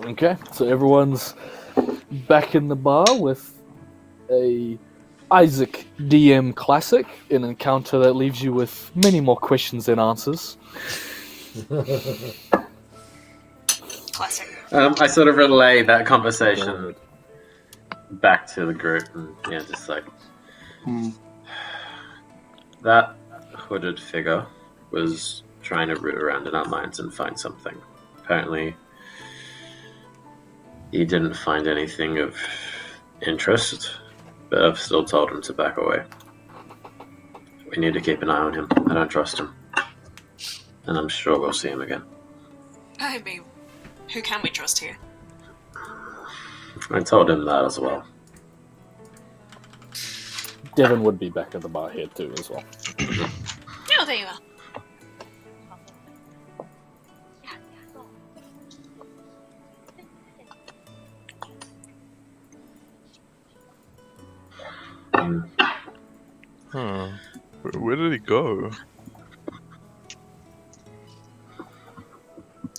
Okay, so everyone's back in the bar with a Isaac DM classic, an encounter that leaves you with many more questions than answers. Classic. I sort of relay that conversation back to the group, and just like that hooded figure was trying to root around in our minds and find something. Apparently, he didn't find anything of interest, but I've still told him to back away. We need to keep an eye on him. I don't trust him. And I'm sure we'll see him again. I mean, who can we trust here? I told him that as well. Devin would be back at the bar here too, as well. Oh, there you are. Where did he go?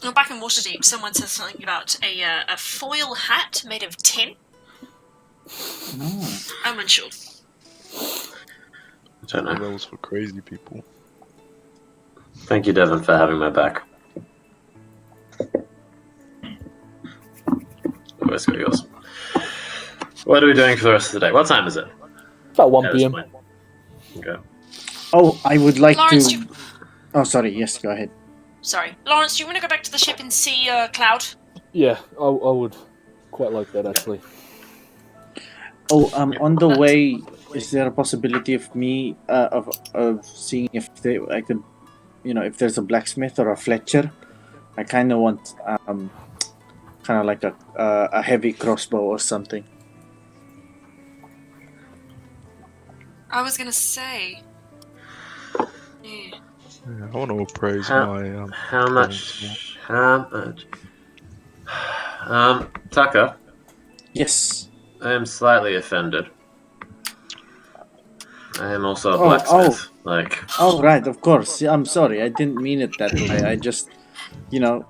Well, back in Waterdeep, someone said something about a foil hat made of tin. I'm unsure. I don't know. That was for crazy people. Thank you, Devin, for having my back. Always got yours. What are we doing for the rest of the day? What time is it? About 1 p.m. Okay. Oh, I would like Lawrence, to... Oh, sorry. Yes, go ahead. Sorry. Lawrence, do you want to go back to the ship and see Cloud? Yeah, I would quite like that, actually. Oh, on the way, is there a possibility of me of seeing if I could, if there's a blacksmith or a Fletcher? I kind of want kind of like a heavy crossbow or something. I was gonna say. Yeah. Yeah, I want to appraise my. How much? Tucker, Yes. I am slightly offended. I am also a blacksmith. Oh, right, of course. Yeah, I'm sorry. I didn't mean it that way. I just, I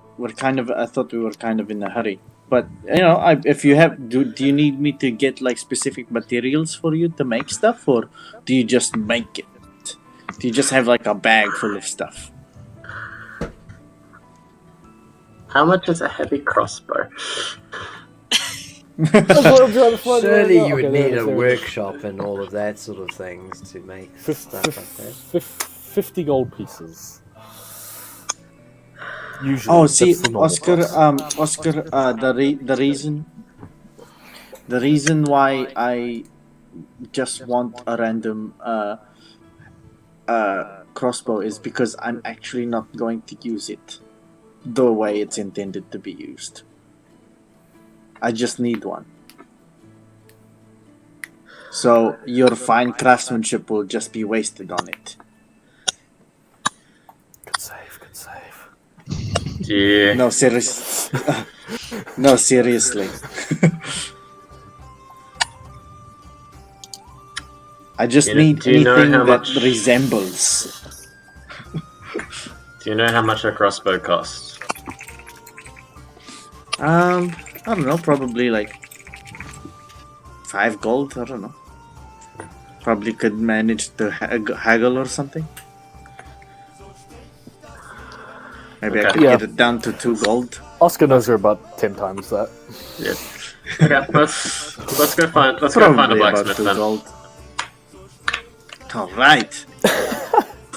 thought we were kind of in a hurry. But, if you have, do you need me to get, specific materials for you to make stuff? Or do you just make it? Do you just have, a bag full of stuff? How much is a heavy crossbow? Surely you would need a workshop and all of that sort of things to make stuff like that. 50 gold pieces. Usually. Oh, see, that's the normal Oscar, the reason why I just want a random crossbow is because I'm actually not going to use it the way it's intended to be used. I just need one. So your fine craftsmanship will just be wasted on it. Good save, good save. Yeah. No, seriously. No, seriously. I just need anything that resembles. Do you know how much a crossbow costs? I don't know, probably 5 gold, I don't know. Probably could manage to haggle or something. Maybe I could get it down to 2 gold. Oscar knows her about 10 times that. Yeah. Okay, let's go find a blacksmith then. Gold. All right.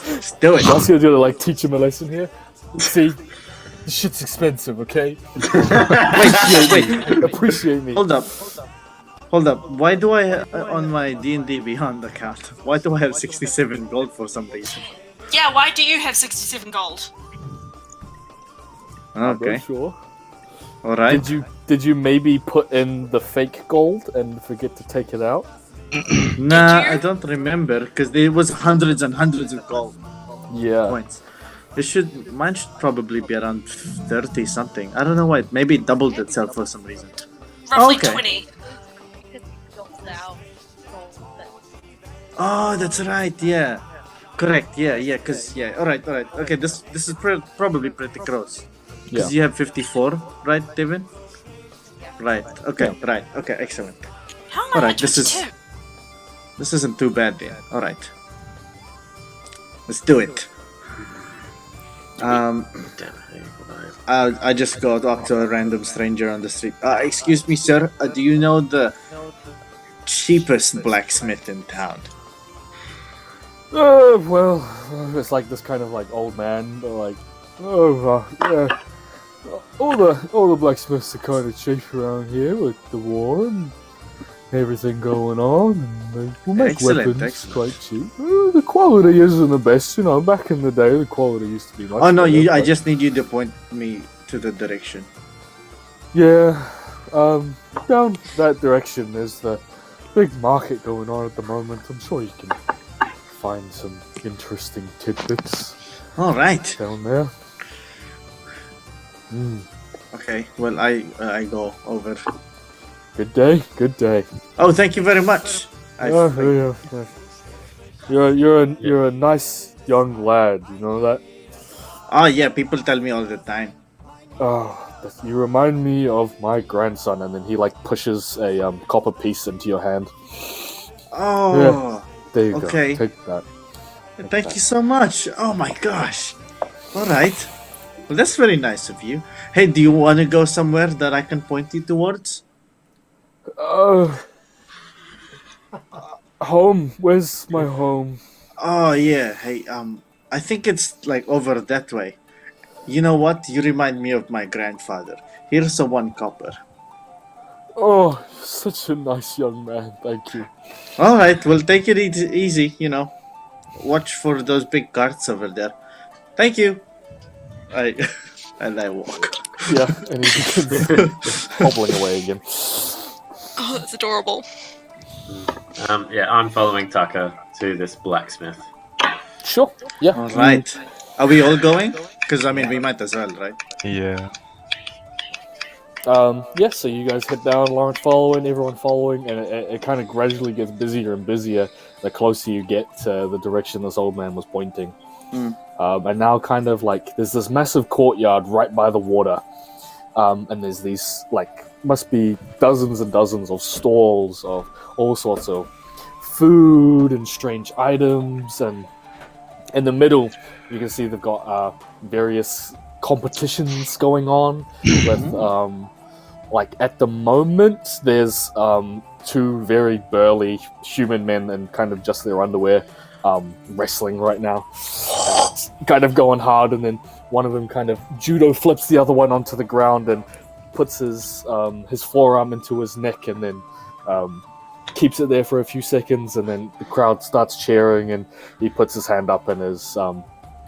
Let's do it. Oscar gonna teach him a lesson here. See, this shit's expensive, okay? Wait. Appreciate me. Hold up. Why do I on my D&D Beyond account? Why do I have 67 gold for some reason? Yeah, why do you have 67 gold? Okay. Sure. All right. Did you maybe put in the fake gold and forget to take it out? Nah, I don't remember because there was hundreds and hundreds of gold points. Mine should probably be around 30 something. I don't know why. Maybe it doubled itself for some reason. Roughly 20. Oh, that's right. Yeah, correct. Yeah. All right. Okay, this is probably pretty close. Because you have 54, right, Devin? Right. Okay. Right. Okay. Excellent. How am I Alright, at this is- 22? This isn't too bad then. All right. Let's do it. Damn, hey, I just go talk to a random stranger on the street. Excuse me, sir. Do you know the cheapest blacksmith in town? Well, it's like this kind of like old man, like, yeah. All the blacksmiths are kind of cheap around here with the war and everything going on, and they will make Excellent, weapons excellent. quite cheap. The quality isn't the best, you know. Back in the day, the quality used to be much Oh no, better, I but- just need you to point me to the direction. Yeah, down that direction there's the big market going on at the moment. I'm sure you can find some interesting tidbits All right. down there. Mm, Okay. Well, I go over. good day, good day. Oh, thank you very much. Yeah. You're a nice young lad. You know that. Oh yeah, people tell me all the time. You remind me of my grandson, and then he like pushes a copper piece into your hand. Oh, There you Okay. go. Take that. thank you so much. Oh my gosh. All right. Well, that's very nice of you. Hey, do you want to go somewhere that I can point you towards? Home. Where's my home? Oh yeah. Hey, I think it's like over that way. You know what? You remind me of my grandfather. Here's a 1 copper. Oh, you're such a nice young man. Thank you. All right. Well, take it easy. You know, watch for those big carts over there. Thank you. And I walk. Yeah, and he begins hobbling away again. Oh, that's adorable. Yeah, I'm following Tucker to this blacksmith. Sure. Yeah. All right. Are we all going? Because I mean, we might as well, right? Yeah. Yeah, so you guys head down, Lawrence following, everyone following, and it kind of gradually gets busier and busier the closer you get to the direction this old man was pointing. And now kind of like there's this massive courtyard right by the water, and there's these like must be dozens and dozens of stalls of all sorts of food and strange items, and in the middle you can see they've got various competitions going on with like at the moment there's 2 very burly human men in kind of just their underwear wrestling right now. It's kind of going hard, and then one of them kind of judo flips the other one onto the ground and puts his forearm into his neck, and then keeps it there for a few seconds, and then the crowd starts cheering, and he puts his hand up and is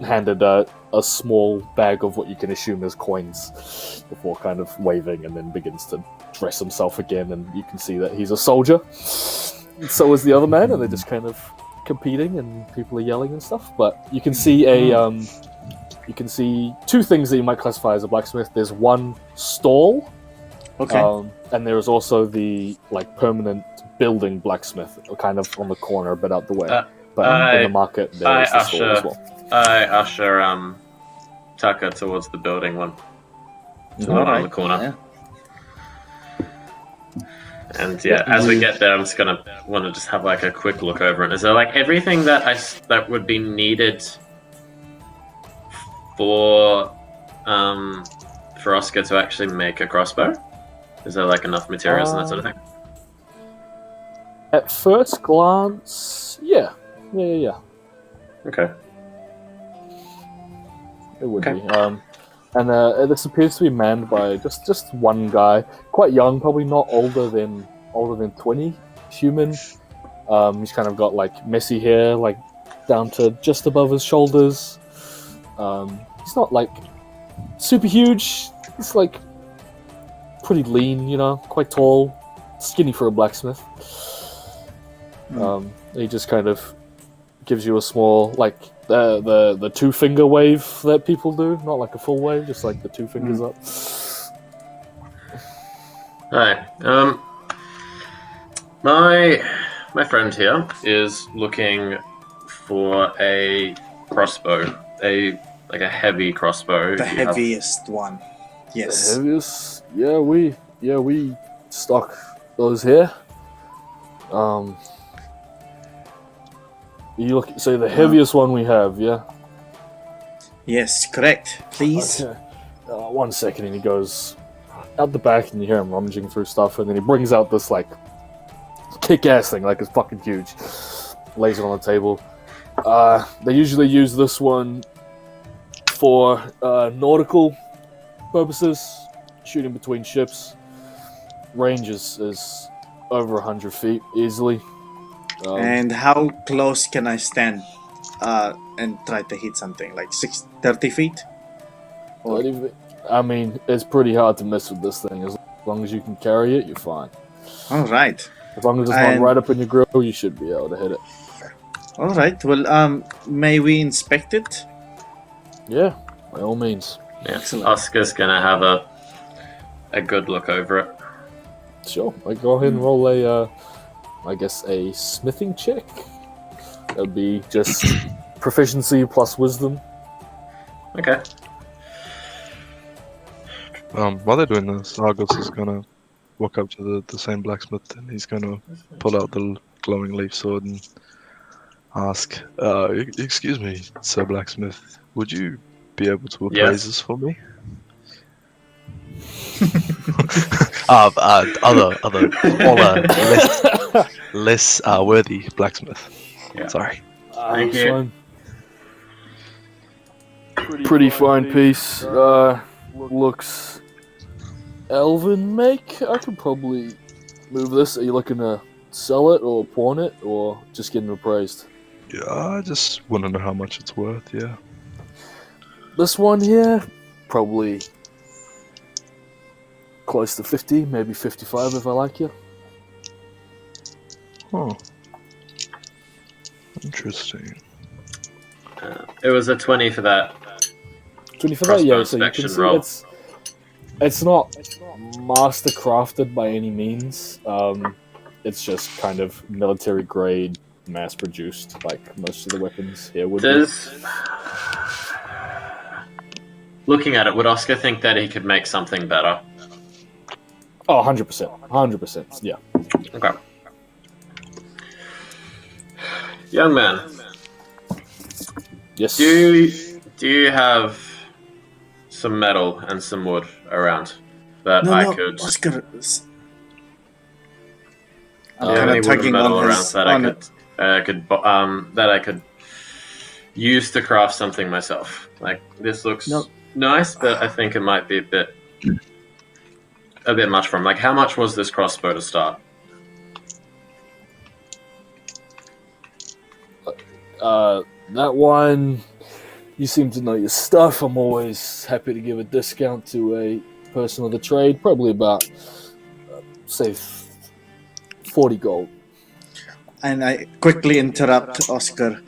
handed a small bag of what you can assume is coins before kind of waving, and then begins to dress himself again, and you can see that he's a soldier. So is the other man, and they're just kind of competing, and people are yelling and stuff. But you can see you can see 2 things that you might classify as a blacksmith. There's one stall, Okay. and there is also the like permanent building blacksmith, kind of on the corner, a bit out the way. But in the market, there is the stall as well. I usher Tucker towards the building one. To the one on the corner. Yeah. And yeah, as we get there, I'm just gonna want to just have like a quick look over it. Is there like everything that that would be needed for Oscar to actually make a crossbow? Is there like enough materials and that sort of thing? At first glance, yeah. Okay. It would Okay. be. And this appears to be manned by just one guy, quite young, probably not older than 20, human. He's kind of got like messy hair, like down to just above his shoulders. He's not like super huge. He's like pretty lean, you know, quite tall, skinny for a blacksmith. He just kind of gives you a small like the 2-finger wave that people do, not like a full wave, just like the 2 fingers up. Hi. My friend here is looking for a crossbow, a heavy crossbow. The You have- heaviest one. Yes. Heaviest, yeah, we yeah, we stock those here. You look. So the heaviest one we have, yeah. Yes, correct. Please. Okay. 1 second, and he goes out the back, and you hear him rummaging through stuff, and then he brings out this like kick-ass thing, like it's fucking huge. Lays it on the table. They usually use this one for nautical purposes, shooting between ships. Range is over 100 feet easily. And how close can I stand and try to hit something? Like 30 feet? Or... I mean, it's pretty hard to miss with this thing. As long as you can carry it, you're fine. Alright. As long as it's not right up in your grill, you should be able to hit it. Alright, well, may we inspect it? Yeah, by all means. Yeah. Excellent. Oscar's gonna have a good look over it. Sure. Go ahead and roll I guess a smithing check. That'd be just proficiency plus wisdom. Okay. While they're doing this, Argos is gonna walk up to the same blacksmith, and he's gonna pull out the glowing leaf sword and ask, "Excuse me, Sir Blacksmith, would you be able to appraise this for me?" Other smaller, less worthy blacksmith. Yeah. Sorry. Thank you. Pretty fine piece. Looks elven make. I could probably move this. Are you looking to sell it or pawn it or just getting appraised? Yeah, I just want to know how much it's worth. Yeah. This one here, probably close to 50, maybe 55 if I like you. Oh. Interesting. It was a 20 for that. 20 for that, yeah. So you Inspection can see roll. it's not master crafted by any means. It's just kind of military grade, mass produced, like most of the weapons here would be. Looking at it, would Oscar think that he could make something better? Oh, 100%. 100%, yeah. Okay. Young man, Yes. do you have some metal and some wood around that I could? Oscar. Do you have any wood and metal around that I could use to craft something myself? Like this looks nice, but I think it might be a bit much for him. Like, how much was this crossbow to start? That one, you seem to know your stuff. I'm always happy to give a discount to a person of the trade. Probably about, say, 40 gold. And I quickly interrupt Oscar,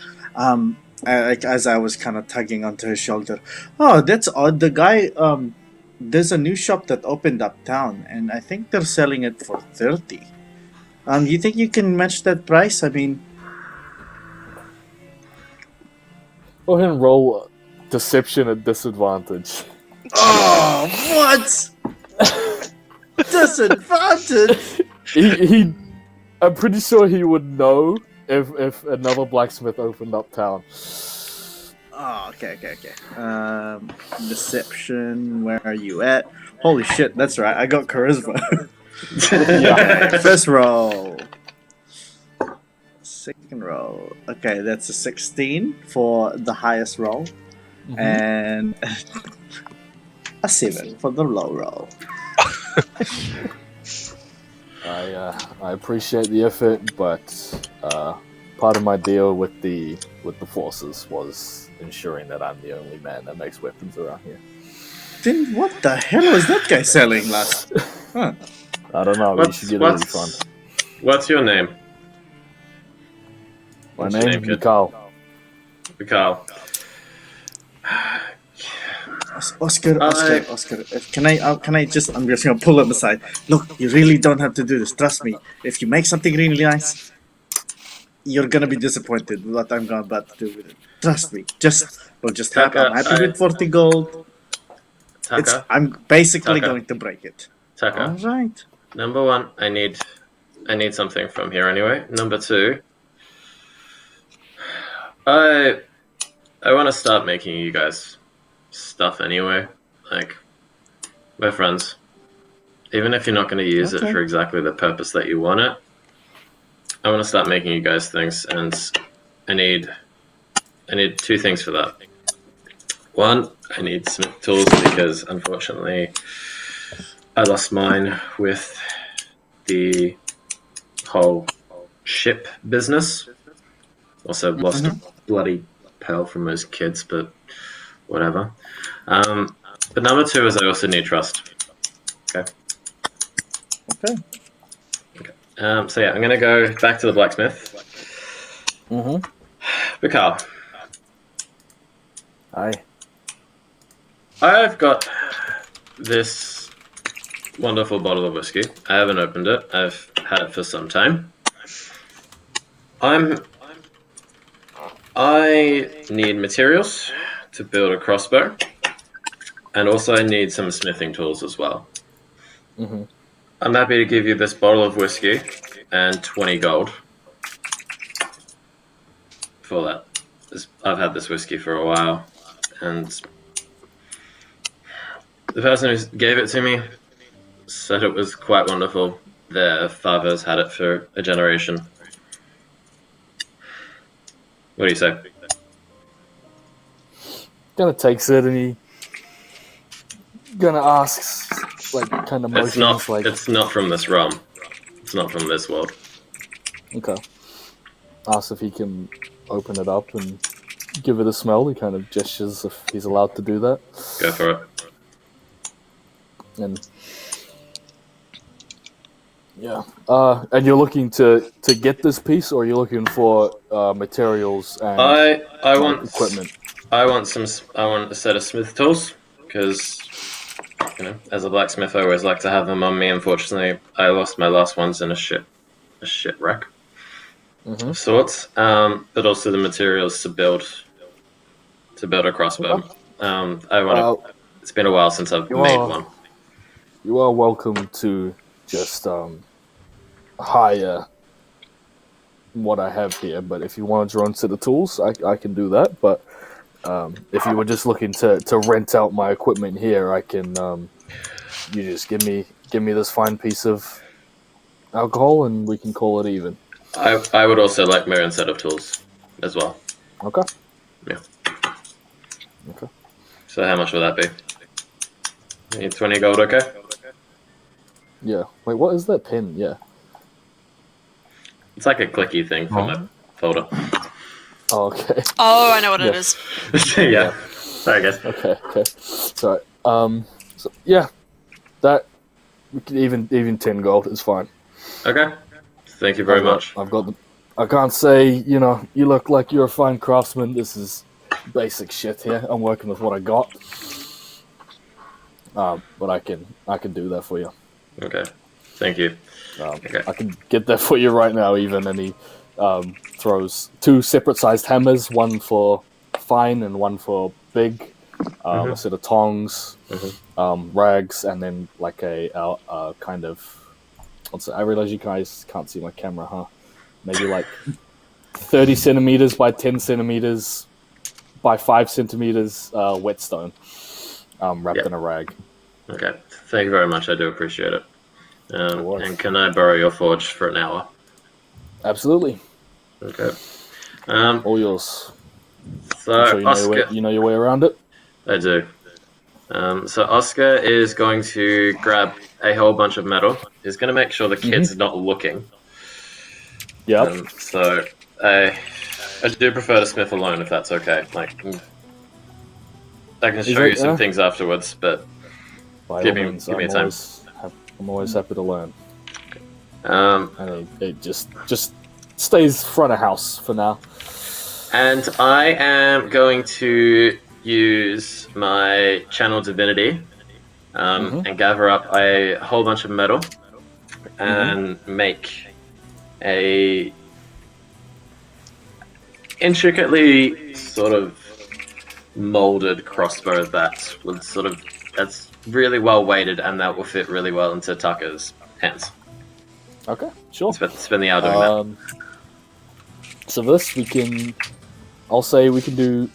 as I was kind of tugging onto his shoulder. Oh, that's odd. The guy, there's a new shop that opened uptown, and I think they're selling it for 30. You think you can match that price? I mean, go ahead and roll deception at disadvantage. oh, what? Disadvantage? He I'm pretty sure he would know if another blacksmith opened uptown. Oh, okay. Deception, where are you at? Holy shit, that's right, I got charisma. Okay, first roll. Second roll. Okay, that's a 16 for the highest roll. Mhm. And a 7 for the low roll. I appreciate the effort, but part of my deal with the forces was ensuring that I'm the only man that makes weapons around here. Then what the hell was that guy selling last? Huh. I don't know, but you should get a refund. What's your name? My What's your name name, is kid? Mikal. Mikal. Oscar, can I just, I'm just gonna pull him aside. Look, you really don't have to do this. Trust me. If you make something really nice, you're gonna be disappointed with what I'm about to do with it. Trust me. I'm happy with 40 gold. Tucker, I'm basically Tucker. going to break it. Tucker. All right. Number one, I need something from here anyway. Number two, I want to start making you guys stuff anyway. Like, we're friends. Even if you're not going to use it Okay. for exactly the purpose that you want it, I want to start making you guys things, and I need two things for that. One, I need smith tools because unfortunately I lost mine with the whole ship business. Also lost a bloody pearl from those kids, but whatever. But number two is I also need trust. Okay. Okay. So yeah, I'm gonna go back to the blacksmith. Mm-hmm. Bikal, Aye. I've got this wonderful bottle of whiskey. I haven't opened it. I've had it for some time. I need materials to build a crossbow, and also I need some smithing tools as well. Mm-hmm. I'm happy to give you this bottle of whiskey and 20 gold for that. I've had this whiskey for a while, and the person who gave it to me said it was quite wonderful. Their fathers had it for a generation. What do you say? Gonna takes it and he gonna asks, like, kind of motions, It's not from this realm. It's not from this world. Okay. Asks if he can open it up and give it a smell. He kind of gestures if he's allowed to do that. Go for it. And yeah. And you're looking to get this piece, or you're looking for materials and I want equipment? I want a set of smith tools because, you know, as a blacksmith, I always like to have them on me. Unfortunately, I lost my last ones in a shipwreck Mm-hmm. of sorts. But also the materials to build a crossbow. Okay. It's been a while since I've made one. You are welcome to just hire what I have here, but if you want to draw into the tools, I can do that. But if you were just looking to rent out my equipment here, I can. You just give me this fine piece of alcohol, and we can call it even. I would also like my own set of tools as well. Okay. Yeah. Okay. So how much would that be? Need 20 gold, okay? Yeah. Wait, what is that pin? Yeah. It's like a clicky thing for my folder. Oh, okay. Oh, I know what it Yes. is. Yeah. Sorry, guys. Okay. Sorry. So yeah, that we can even 10 gold is fine. Okay. Thank you very much. I've got the. I can't say, you know, you look like you're a fine craftsman. This is basic shit here. I'm working with what I got. But I can do that for you. Okay. Thank you. Okay. I can get that for you right now, even. And he throws 2 separate-sized hammers, one for fine and one for big. A set of tongs, rags, and then like a kind of. I realize you guys can't see my camera, huh? Maybe like 30 centimeters by 10 centimeters by 5 centimeters whetstone wrapped in a rag. Okay. Thank you very much. I do appreciate it. course. And can I borrow your forge for an hour? Absolutely. Okay. All yours. So I'm sure Oscar, you know your way around it. I do. So Oscar is going to grab a whole bunch of metal. He's going to make sure the kid's not looking. Yep. So I do prefer to smith alone, if that's okay. Like, I can show you some things afterwards, but By give all me means, a time. I'm always happy to learn. Um, And it just stays front of house for now. and I am going to use my channel divinity and gather up a whole bunch of metal and make a intricately sort of molded crossbow that would sort of that's really well weighted, and that will fit really well into Tucker's hands. Okay, sure. Spend the hour doing that. So this I'll say we can do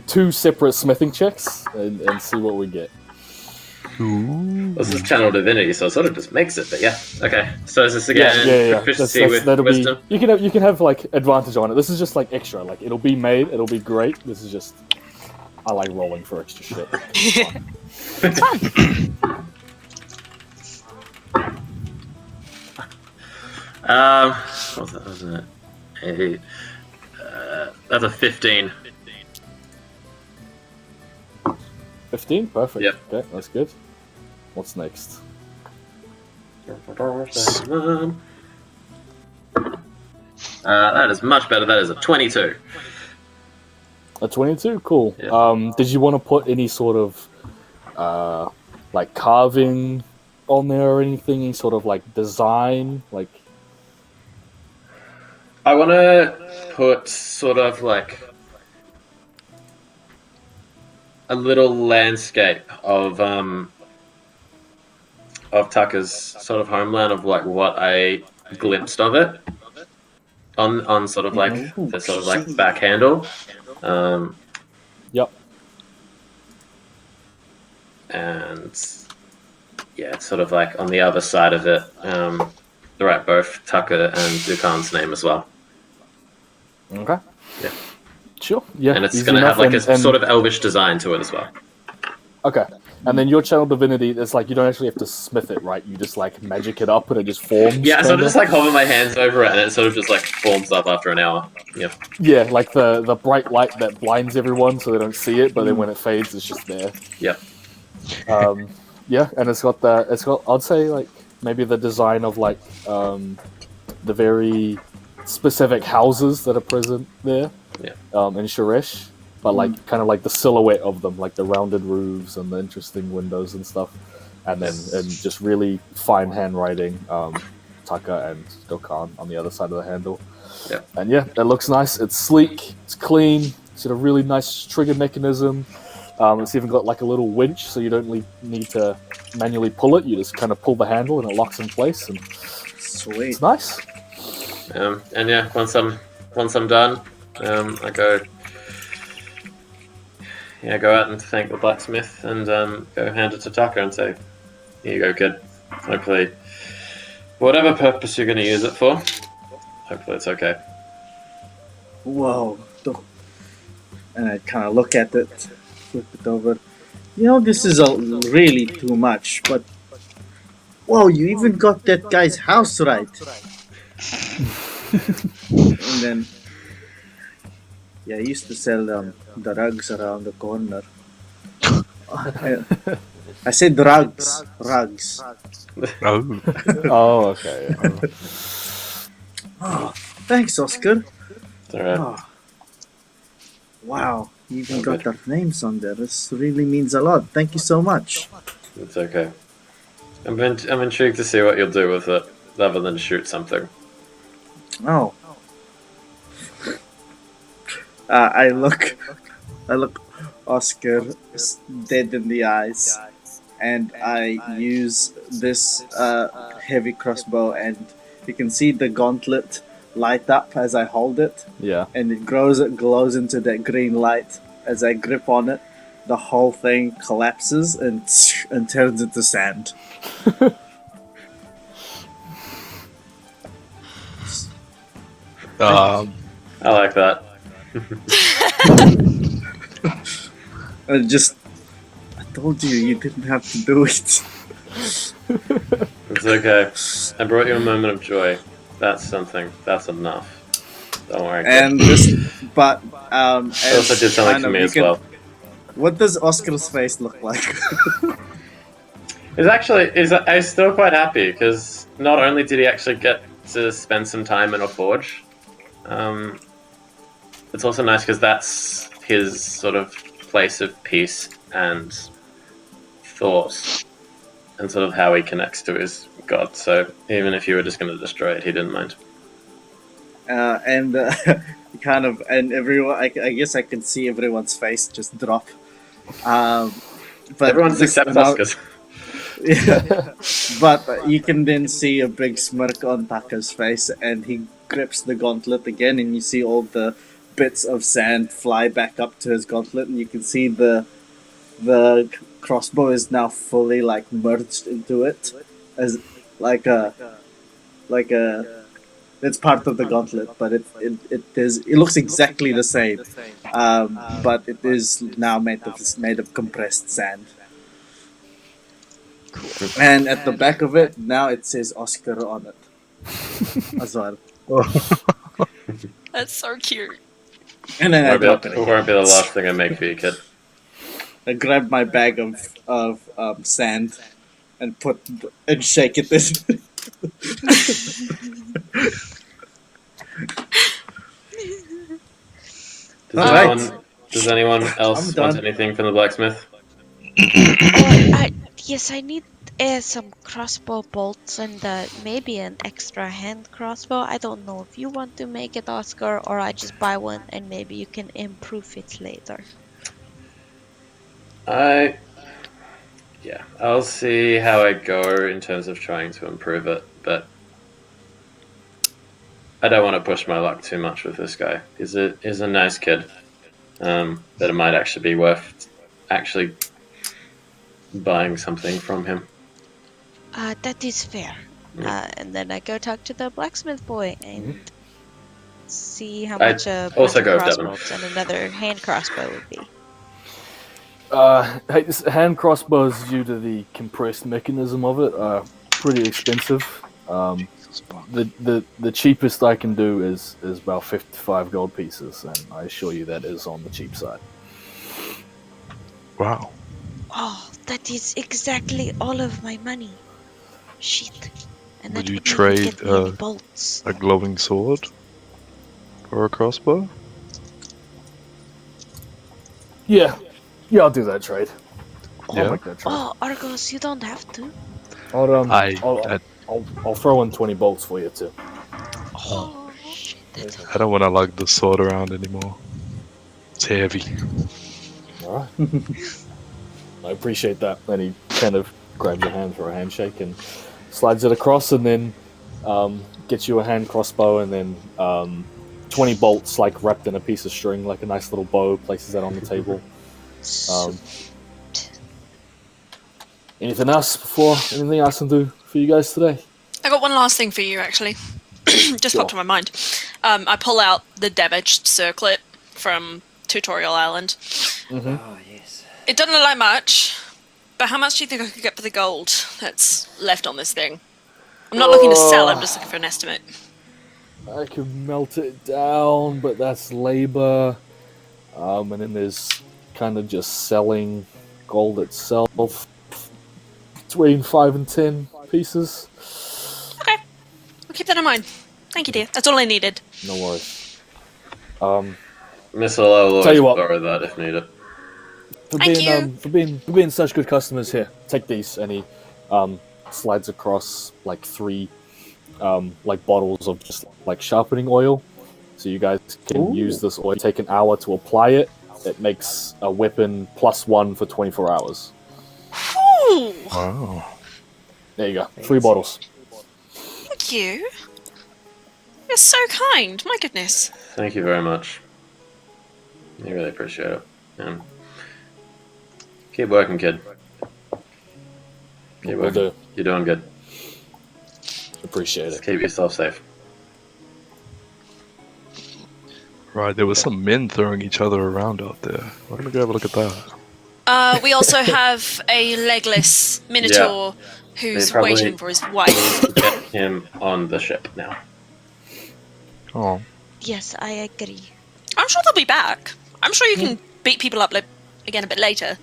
2 separate smithing checks and see what we get. This is channel divinity, so it sort of just makes it. But yeah, okay. So is this again proficiency with wisdom? You can have like advantage on it. This is just like extra. Like it'll be made. It'll be great. This is just I like rolling for extra shit. It's fun. What was that? Wasn't it? That's a 15. 15? Perfect. Yep. Okay, that's good. What's next? That is much better. That is a 22. A 22? Cool. Yeah. Did you want to put any sort of like carving on there or anything? Any sort of like design? Like I want to put sort of like a little landscape of Tucker's sort of homeland, of like what I glimpsed of it on sort of like the sort of like back handle. Yep. And yeah, it's sort of like on the other side of it. Right, both Tucker and Dukan's name as well. Okay. Yeah. Sure. Yeah. And it's easy going to have enough, like a sort of elvish design to it as well. Okay. And then your channel divinity, it's like you don't actually have to smith it, right? You just like magic it up and it just forms. Yeah, so I kinda. just like hover my hands over it and it sort of just like forms up after an hour. Yeah. Yeah, like the bright light that blinds everyone so they don't see it, but then when it fades, it's just there. Yeah. Yeah, and it's got I'd say like maybe the design of like the very specific houses that are present there. Yeah. In Sharesh, but like kind of like the silhouette of them, like the rounded roofs and the interesting windows and stuff, and then and just really fine handwriting, Tucker and Dokkan on the other side of the handle. Yeah. And yeah, it looks nice. It's sleek. It's clean. It's got a really nice trigger mechanism. It's even got like a little winch, so you don't need to manually pull it. You just kind of pull the handle and it locks in place. And Sweet. it's nice. And yeah, once I'm done, I go out and thank the blacksmith and go hand it to Tucker and say, "Here you go, kid. Hopefully, whatever purpose you're going to use it for, hopefully it's okay." Whoa. And I kind of look at it, flip it over. You know, this is really too much, but whoa, you even got that guy's house right. And then, yeah, I used to sell the rugs around the corner. I said rugs. Oh. Oh, okay. Oh, thanks, Oscar. It's alright. Oh. Wow, you even got their names on there. This really means a lot. Thank you so much. It's okay. I'm intrigued to see what you'll do with it, other than shoot something. Oh. I look Oscar dead in the eyes, and I use this heavy crossbow, and you can see the gauntlet light up as I hold it, Yeah. and it glows into that green light as I grip on it. The whole thing collapses and turns into sand. I like that. I told you didn't have to do it. It's okay. I brought you a moment of joy. That's something. That's enough. Don't worry. And this, but It also did something to me as well. What does Oscar's face look like? I'm still quite happy because not only did he actually get to spend some time in a forge, it's also nice because that's his sort of place of peace and thought, and sort of how he connects to his god. So even if you were just going to destroy it, he didn't mind. And everyone, I guess I can see everyone's face just drop. But Everyone's except Oscar's. Yeah. But you can then see a big smirk on Taka's face, and he grips the gauntlet again, and you see all the bits of sand fly back up to his gauntlet, and you can see the crossbow is now fully like merged into it, as like a it's part of the gauntlet, but it looks exactly the same, but it is now made of compressed sand. And at the back of it, now it says Oscar on it as well. That's so cute. And then I drop it. Won't be the last thing I make for you, kid. I grab my bag of sand and shake it. Does anyone else want anything from the blacksmith? Yes, I need some crossbow bolts and maybe an extra hand crossbow. I don't know if you want to make it, Oscar, or I just buy one and maybe you can improve it later. I'll see how I go in terms of trying to improve it, but I don't want to push my luck too much with this guy. He's a nice kid, but it might actually be worth actually buying something from him. That is fair. And then I go talk to the blacksmith boy and see how much a bunch of crossbows and another hand crossbow would be. Hand crossbows, due to the compressed mechanism of it, are pretty expensive. The cheapest I can do is about 55 gold pieces, and I assure you that is on the cheap side. Wow. Oh, that is exactly all of my money. Shit. And Would that you would even trade get me any bolts. a glowing sword for a crossbow? Yeah, I'll do that trade. I'll make that trade. Oh, Argos, you don't have to. I'll throw in 20 bolts for you too. Oh, shit. I don't want to lug the sword around anymore. It's heavy. Alright. I appreciate that. Then he kind of grabs your hand for a handshake and slides it across, and then gets you a hand crossbow, and then 20 bolts like wrapped in a piece of string, like a nice little bow, places that on the table. Anything else I can do for you guys today? I got one last thing for you, actually. Just popped in my mind. I pull out the damaged circlet from Tutorial Island. Oh, yes. It doesn't look like much, but how much do you think I could get for the gold that's left on this thing? I'm not looking to sell, I'm just looking for an estimate. I could melt it down, but that's labor. And then there's kind of just selling gold itself. Between 5 and 10 pieces. Okay. I'll keep that in mind. Thank you, dear. That's all I needed. No worries. Miss will always Tell you what. borrow that if needed. For being such good customers, here, take these. And he slides across like 3 like bottles of just like sharpening oil. So you guys can use this oil. Take an hour to apply it. It makes a weapon +1 for 24 hours. Ooh! Wow. There you go. 3 bottles. Thank you. You're so kind. My goodness. Thank you very much. I really appreciate it. Keep working, kid. Keep Will working. do. You're doing good. Appreciate Just it. keep yourself safe. Right, there were some men throwing each other around out there. We're gonna go have a look at that. We also have a legless minotaur who's probably- waiting for his wife. Get him on the ship now. Oh. Yes, I agree. I'm sure they'll be back. I'm sure you can beat people up again a bit later.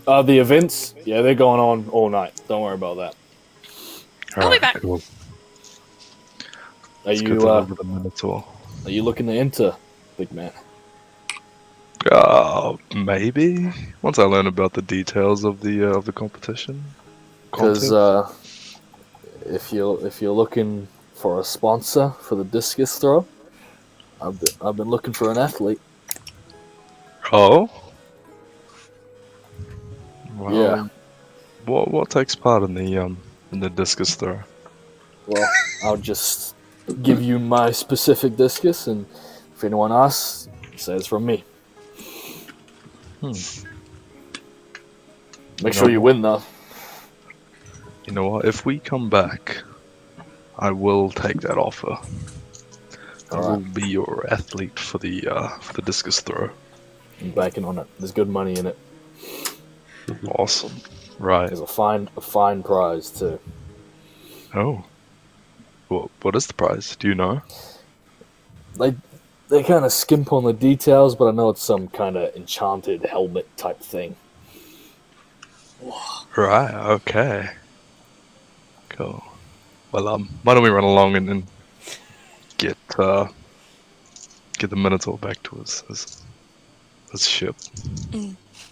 The events, they're going on all night. Don't worry about that. I'll be back. Cool. Are Let's go you to over the Minotaur. are you looking to enter, big man? Maybe once I learn about the details of the competition. Because Contest. if you're looking for a sponsor for the discus throw, I've been looking for an athlete. Oh. Well, Yeah. What takes part in the discus throw? Well, I'll just give you my specific discus, and if anyone asks, say it's from me. Make sure you win, though. You know what? If we come back, I will take that offer. I will be your athlete for the discus throw. I'm banking on it. There's good money in it. Awesome. Right. There's a fine prize too. Oh. What is the prize? Do you know? They kind of skimp on the details, but I know it's some kind of enchanted helmet type thing. Right. Okay. Cool. Well, why don't we run along and get the Minotaur back to his ship,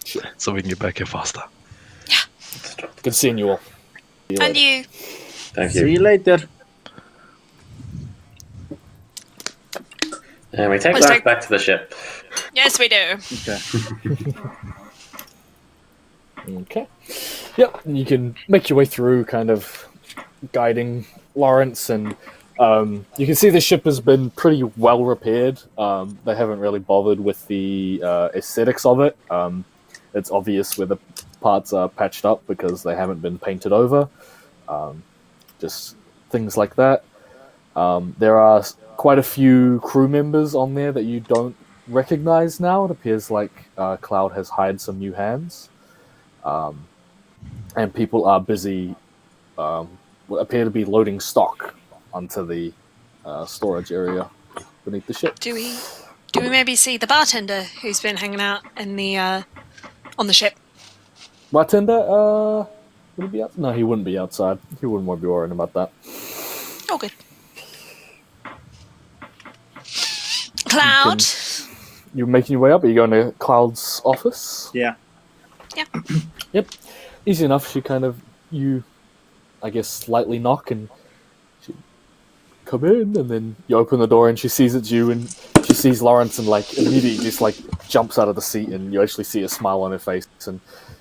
Sure. so we can get back here faster. Good seeing you all. See you And later. you. Thank See you. you later. And we take Let's Lawrence take- back to the ship. Yes, we do. Okay. Okay. Yep. You can make your way through, kind of guiding Lawrence, and you can see the ship has been pretty well repaired. They haven't really bothered with the aesthetics of it. It's obvious where the parts are patched up because they haven't been painted over. Just things like that. There are quite a few crew members on there that you don't recognize now. It appears like Cloud has hired some new hands. And people are busy, appear to be loading stock onto the storage area beneath the ship. Do we maybe see the bartender who's been hanging out in the on the ship? Bartender, would he be out? No, he wouldn't be outside. He wouldn't want to be worrying about that. Oh, good. Cloud. You're making your way up? Are you going to Cloud's office? Yeah. Yep. Easy enough. She kind of, I guess, slightly knock and she come in, and then you open the door and she sees it's you, and she sees Lawrence and like immediately just like jumps out of the seat, and you actually see a smile on her face, and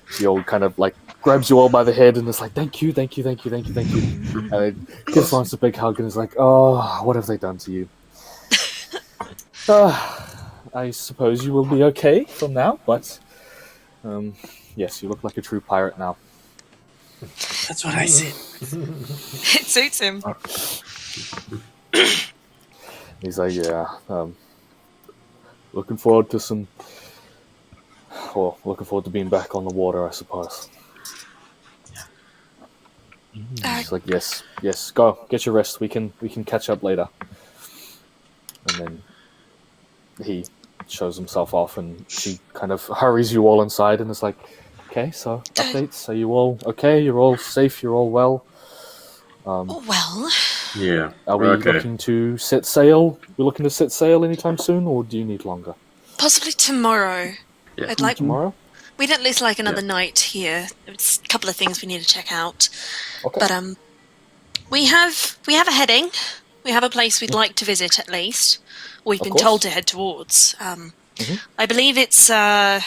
she all kind of like grabs you all by the head and is like, thank you. And then gives Lawrence a big hug and is like, oh, what have they done to you? I suppose you will be okay from now, but yes, you look like a true pirate now. That's what I said. It suits him. He's like, yeah, looking forward to being back on the water, I suppose. He's like, yes, go, get your rest. We can catch up later. And then he shows himself off, and she kind of hurries you all inside and is like, okay, so updates, are you all okay? You're all safe, you're all well? Oh, well. Yeah. Are we looking to set sail? We're looking to set sail anytime soon, or do you need longer? Possibly tomorrow. Yeah. I'd like. Tomorrow? We'd at least like another night here. It's a couple of things we need to check out. Okay. But we have a heading. We have a place we'd like to visit at least. We've Of been course. told to head towards. I believe it's. Oh,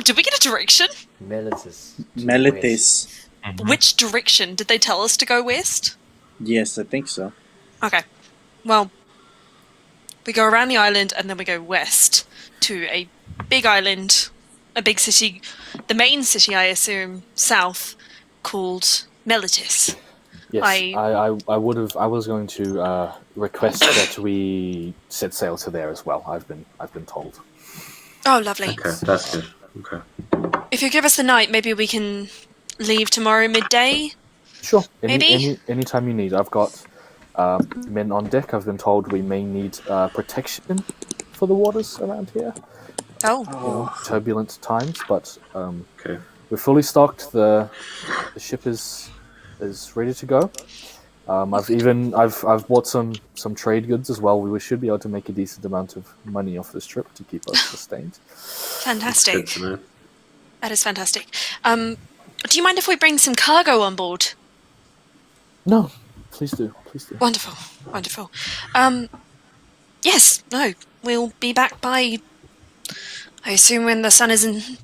did we get a direction? Melitus. Melitis. Which direction did they tell us to go west? Yes, I think so. Okay. Well, we go around the island and then we go west to a big island, a big city, the main city, I assume, south, called Melitis. Yes, I was going to request that we set sail to there as well. I've been told. Oh, lovely. Okay, that's good. Okay. If you give us the night, maybe we can leave tomorrow midday. Sure. Maybe? Anytime you need. I've got men on deck. I've been told we may need protection for the waters around here. Oh, Turbulent times, but Okay. we're fully stocked. The ship is ready to go. I've bought some trade goods as well. We should be able to make a decent amount of money off this trip to keep us sustained. Good fantastic. to know. That is fantastic. Do you mind if we bring some cargo on board? No, please do. Wonderful, wonderful. Yes, no, we'll be back by, I assume, when the sun isn't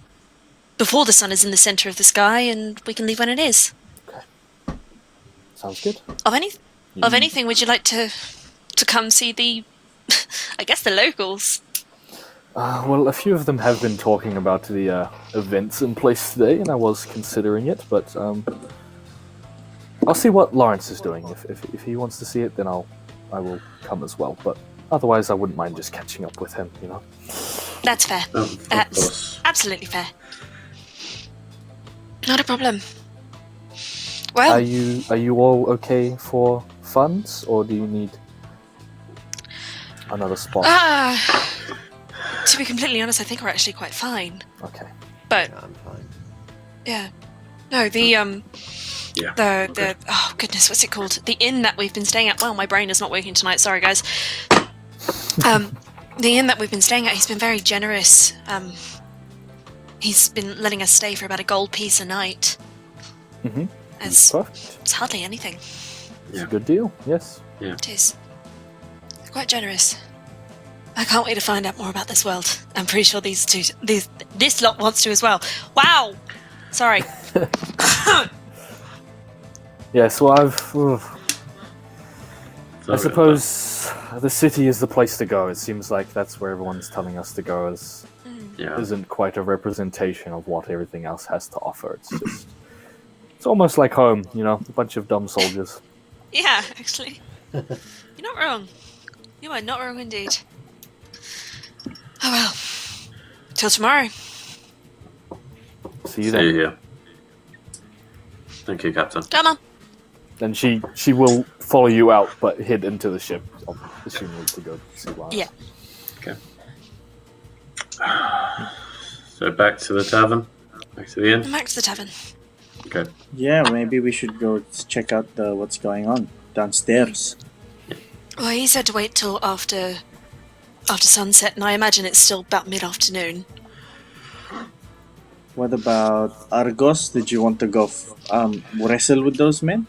before the sun is in the center of the sky, and we can leave when it is. Sounds good. Of anything, would you like to come see the, I guess, the locals? Well, a few of them have been talking about the events in place today, and I was considering it, but I'll see what Lawrence is doing. If he wants to see it, then I will come as well. But otherwise, I wouldn't mind just catching up with him. You know. That's fair. Of That's course. absolutely fair. Not a problem. Well, Are you all okay for funds, or do you need another spot? to be completely honest, I think we're actually quite fine. Okay. But I'm fine. yeah, no, the oh goodness, what's it called? The inn that we've been staying at. Well, my brain is not working tonight. Sorry, guys. The inn that we've been staying at, he's been very generous. He's been letting us stay for about a gold piece a night. Mm-hmm. It's Perfect. hardly anything. It's a good deal. Yes. It is. They're quite generous. I can't wait to find out more about this world. I'm pretty sure this lot wants to as well. Wow! Sorry. Yes. Well, I suppose the city is the place to go. It seems like that's where everyone's telling us to go. As isn't quite a representation of what everything else has to offer. It's just. It's almost like home, you know, a bunch of dumb soldiers. Yeah, actually. You're not wrong. You are not wrong indeed. Oh well. Till tomorrow. See you See then. you here. Thank you, Captain. Come on. Then she will follow you out, but head into the ship, assuming to go see Lars. Yeah. Okay. So back to the tavern? Back to the inn? I'm back to the tavern. Okay. Yeah, maybe we should go check out what's going on downstairs. Well, he said to wait till after sunset, and I imagine it's still about mid-afternoon. What about Argos? Did you want to go wrestle with those men?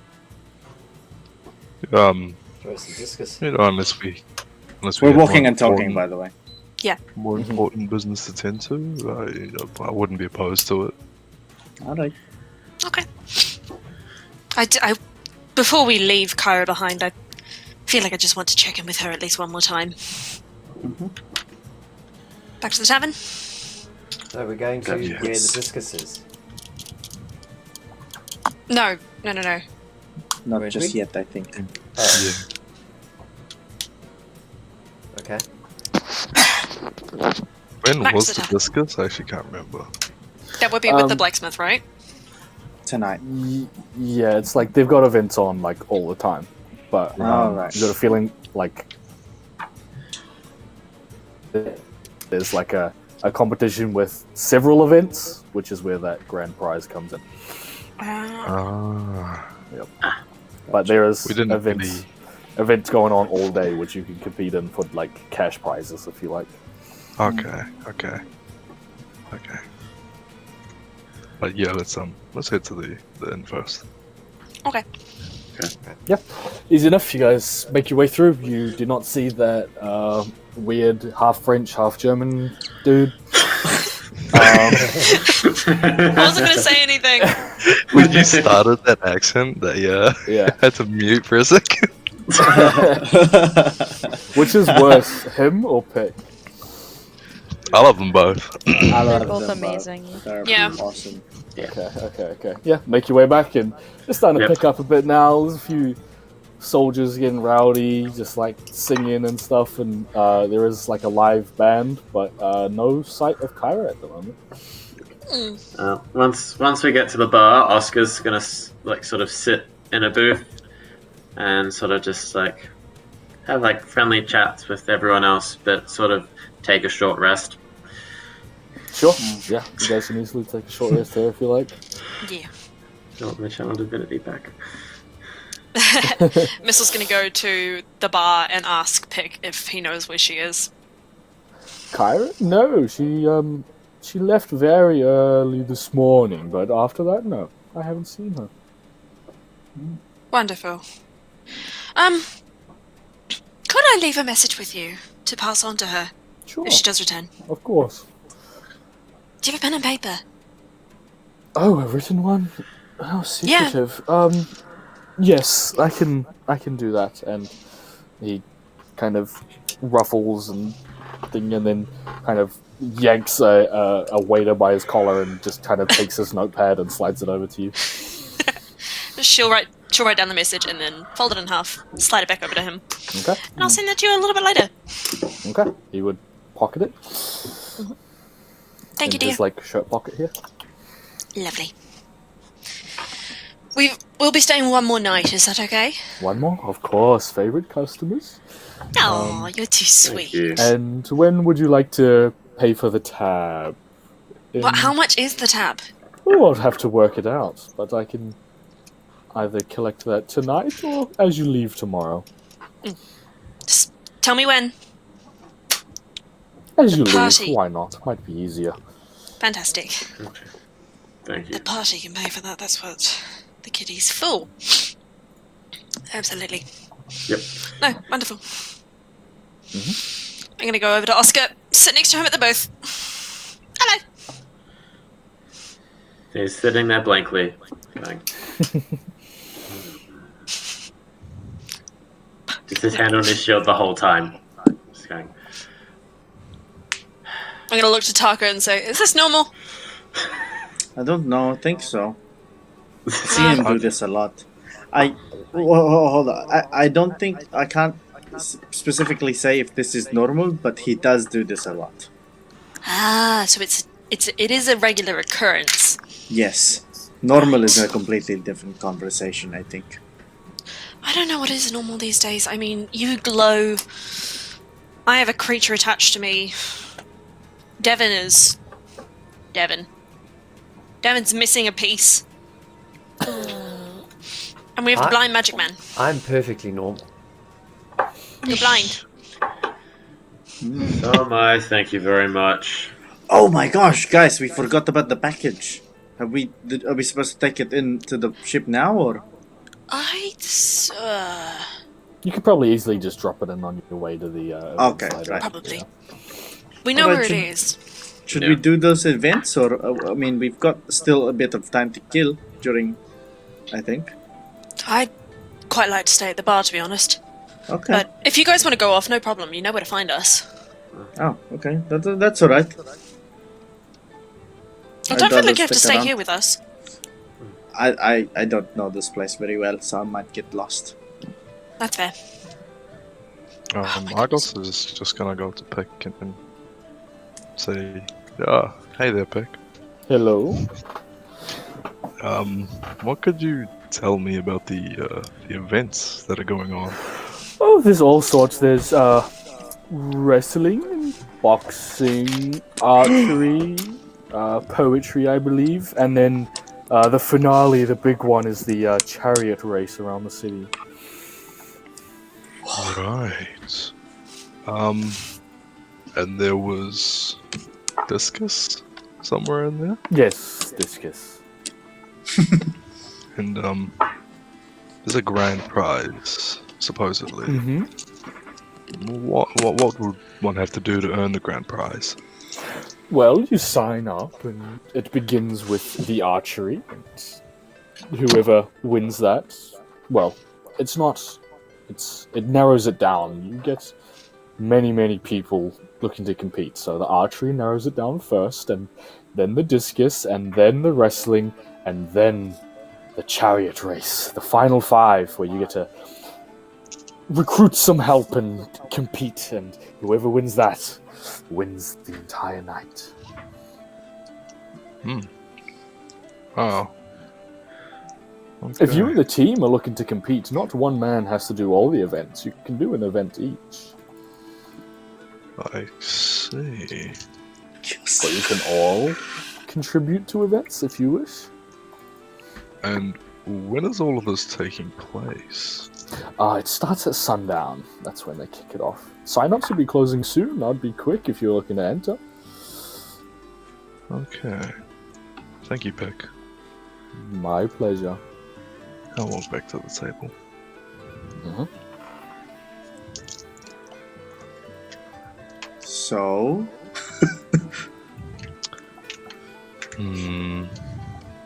Where's the discus? You know, unless we We're have walking more and talking, important- by the way. More important business to tend to. I wouldn't be opposed to it. All right. Okay. I before we leave Kyra behind, I feel like I just want to check in with her at least one more time. Mm-hmm. Back to the tavern? So we're going to Yes. where the discus is. No. Not Wait, just we- yet, I think. Oh, Yeah. okay. When Back was to the the discus? I actually can't remember. That would be with the blacksmith, right? Tonight. Yeah, it's like they've got events on like all the time, but Alright. you got a feeling like there's like a competition with several events, which is where that grand prize comes in. Ah. But there is We didn't events going on all day, which you can compete in for like cash prizes if you like. Okay. But yeah, let's head to the inn first. Okay. Easy enough. You guys make your way through. You do not see that weird half French, half German dude. I wasn't going to say anything. When you started that accent, that Yeah. I had to mute for a second. Which is worse, him or Pick? I love them both. I love both them, amazing. They're Yeah. awesome. Okay. Yeah, make your way back, and it's starting to Yep. pick up a bit now. There's a few soldiers getting rowdy, just like singing and stuff, and there is like a live band, but no sight of Kyra at the moment. Once we get to the bar, Oscar's gonna like sort of sit in a booth and sort of just like have like friendly chats with everyone else, but sort of take a short rest. Sure. Yeah, you guys can easily take a short rest here if you like. Yeah. Got my channel divinity back. Missile's going to go to the bar and ask Pick if he knows where she is. Kyra? No, she left very early this morning, but after that, no, I haven't seen her. Wonderful. Could I leave a message with you to pass on to her Sure, if she does return? of course. Do you have a pen and paper? Oh, a written one? How secretive. Yes, I can do that. And he kind of ruffles and thing, and then kind of yanks a waiter by his collar and just kind of takes his notepad and slides it over to you. She'll write down the message and then fold it in half, slide it back over to him. Okay. And I'll send that to you a little bit later. Okay. He would pocket it. Thank you, in dear. his like shirt pocket here. Lovely. We'll be staying one more night, is that okay? One more, of course. Favorite customers. Oh, you're too Thank sweet. you. And when would you like to pay for the tab? But how much is the tab? Oh, I'll have to work it out, but I can either collect that tonight or as you leave tomorrow. Just tell me when. As you party. leave, why not? Might be easier. Fantastic. Thank you. The party can pay for that. That's what the kiddie's for. Absolutely. Yep. No, wonderful. I'm going to go over to Oscar, sit next to him at the booth. Hello. He's sitting there blankly. Going. Just his hand on his shield the whole time. Just going. I'm going to look to Taka and say, is this normal? I don't know. I think so. I see him do this a lot. Hold on. I don't think I can't specifically say if this is normal, but he does do this a lot. Ah, so it is a regular occurrence. Yes. Normal is a completely different conversation, I think. I don't know what is normal these days. I mean, you glow. I have a creature attached to me. Devin's missing a piece. And we have the blind magic man. I'm perfectly normal. You're blind. So am I. Thank you very much. Oh my gosh, guys, we forgot about the package. Are we supposed to take it into the ship now, or? You could probably easily just drop it in on your way to the. Okay, site, right. Probably. yeah. We know Alright, where it is. Should Yeah. we do those events, or I mean, we've got still a bit of time to kill during, I think. I'd quite like to stay at the bar, to be honest. Okay. But if you guys want to go off, no problem. You know where to find us. Oh, okay. That's all right. I I'd don't feel rather like you have to stick stay around. here with us. I don't know this place very well, so I might get lost. That's fair. Argos is just gonna go to Peck and say, yeah, hey there, Peck. Hello. What could you tell me about the events that are going on? Oh, there's all sorts. There's wrestling, boxing, archery, poetry, I believe, and then the finale, the big one, is the chariot race around the city. Right. And there was discus somewhere in there, Yes, discus. and there's a grand prize supposedly. Mm-hmm. What would one have to do to earn the grand prize? Well, you sign up, and it begins with the archery, and whoever wins that, well, it narrows it down. You get many people looking to compete, so the archery narrows it down first, and then the discus, and then the wrestling, and then the chariot race, the final 5, where you get to recruit some help and compete, and whoever wins that wins the entire night. Oh. If you Okay. and the team are looking to compete, not one man has to do all the events. You can do an event each. I see. But you can all contribute to events if you wish. And when is all of this taking place? It starts at sundown. That's when they kick it off. Sign-ups will be closing soon. I'd be quick if you're looking to enter. Okay. Thank you, Peck. My pleasure. I'll walk back to the table. Mm-hmm. So,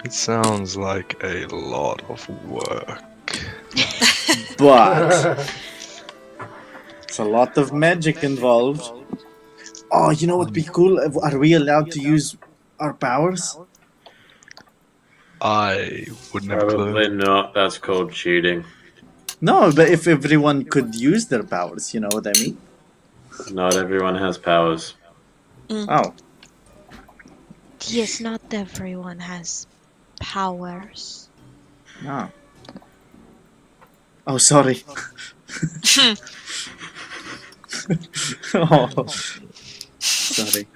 It sounds like a lot of work. But it's a lot of magic involved. Oh, you know what'd be cool? Are we allowed to use our powers? I wouldn't have a Probably clue. not. That's called cheating. No, but if everyone could use their powers, you know what I mean? Not everyone has powers. Oh, Yes, not everyone has powers. no. Oh, sorry. Oh, sorry.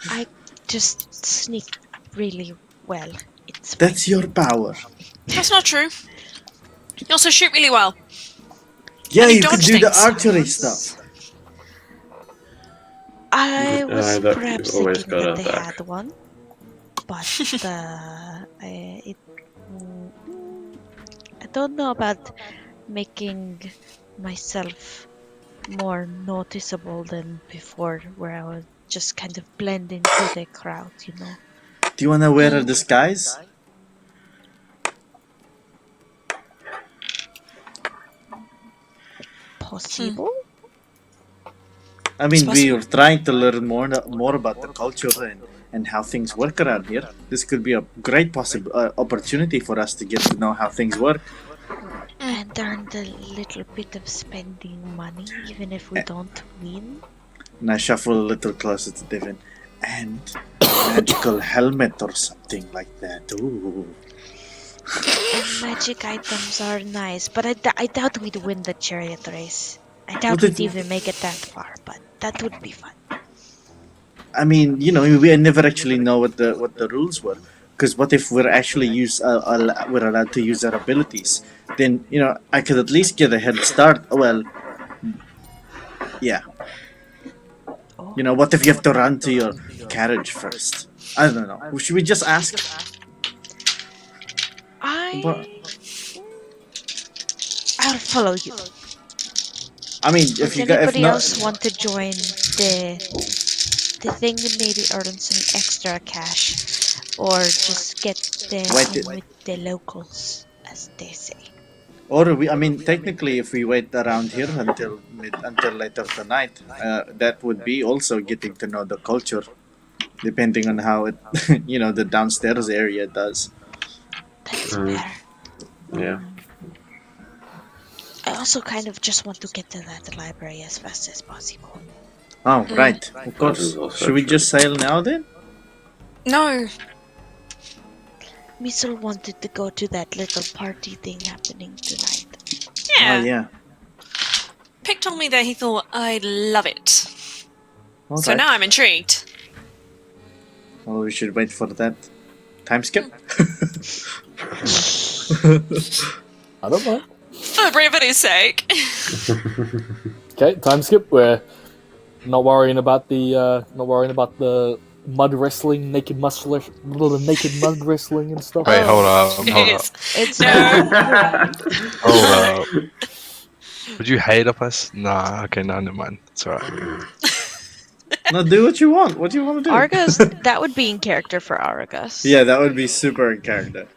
I just sneak really well. It's That's your power. That's not true. You also shoot really well. Yeah, And you you could dodge do the things. archery stuff. I was that- perhaps you always thinking that gotta they back. had one, but I don't know about making myself more noticeable than before, where I would just kind of blend into the crowd, you know. Do you want to wear a disguise? Possible? I mean, It's we are trying to learn more about the culture and how things work around here. This could be a great possible opportunity for us to get to know how things work. And earn a little bit of spending money, even if we don't win. And I shuffle a little closer to Devin. And a magical helmet or something like that. Ooh. And magic items are nice, but I doubt we'd win the chariot race. I doubt Well, we'd even make it that far, but that would be fun. I mean, you know, we never actually know what the rules were. Because what if we're actually we're allowed to use our abilities? Then, you know, I could at least get a head start. Well, yeah. Oh. You know, what if you have to run to your carriage first? I don't know. Should we just ask? But- I'll follow you. I mean, Does if you got, if anybody not, else want to join the thing and maybe earn some extra cash, or just get Wait, in with the locals, as they say? or I mean, technically, if we wait around here until later tonight, that would be also getting to know the culture, depending on how it, you know, the downstairs area does. That's Mm. fair. Yeah. I also kind of just want to get to that library as fast as possible. Oh, right, of That course. is also Should we true. just sail now then? No. Misel wanted to go to that little party thing happening tonight. Yeah. Oh, yeah. Pick told me that he thought I'd love it. All So right. now I'm intrigued. Well, we should wait for that time skip. I don't know. For brevity's sake. Okay, time skip. We're not worrying about the mud wrestling, naked mud wrestling and stuff. Wait, hold up, It hold up, is. It's hold up. Would you hate us? Nah, okay, no, never mind. It's alright. No, do what you want. What do you want to do? Argus. That would be in character for Argus. Yeah, that would be super in character.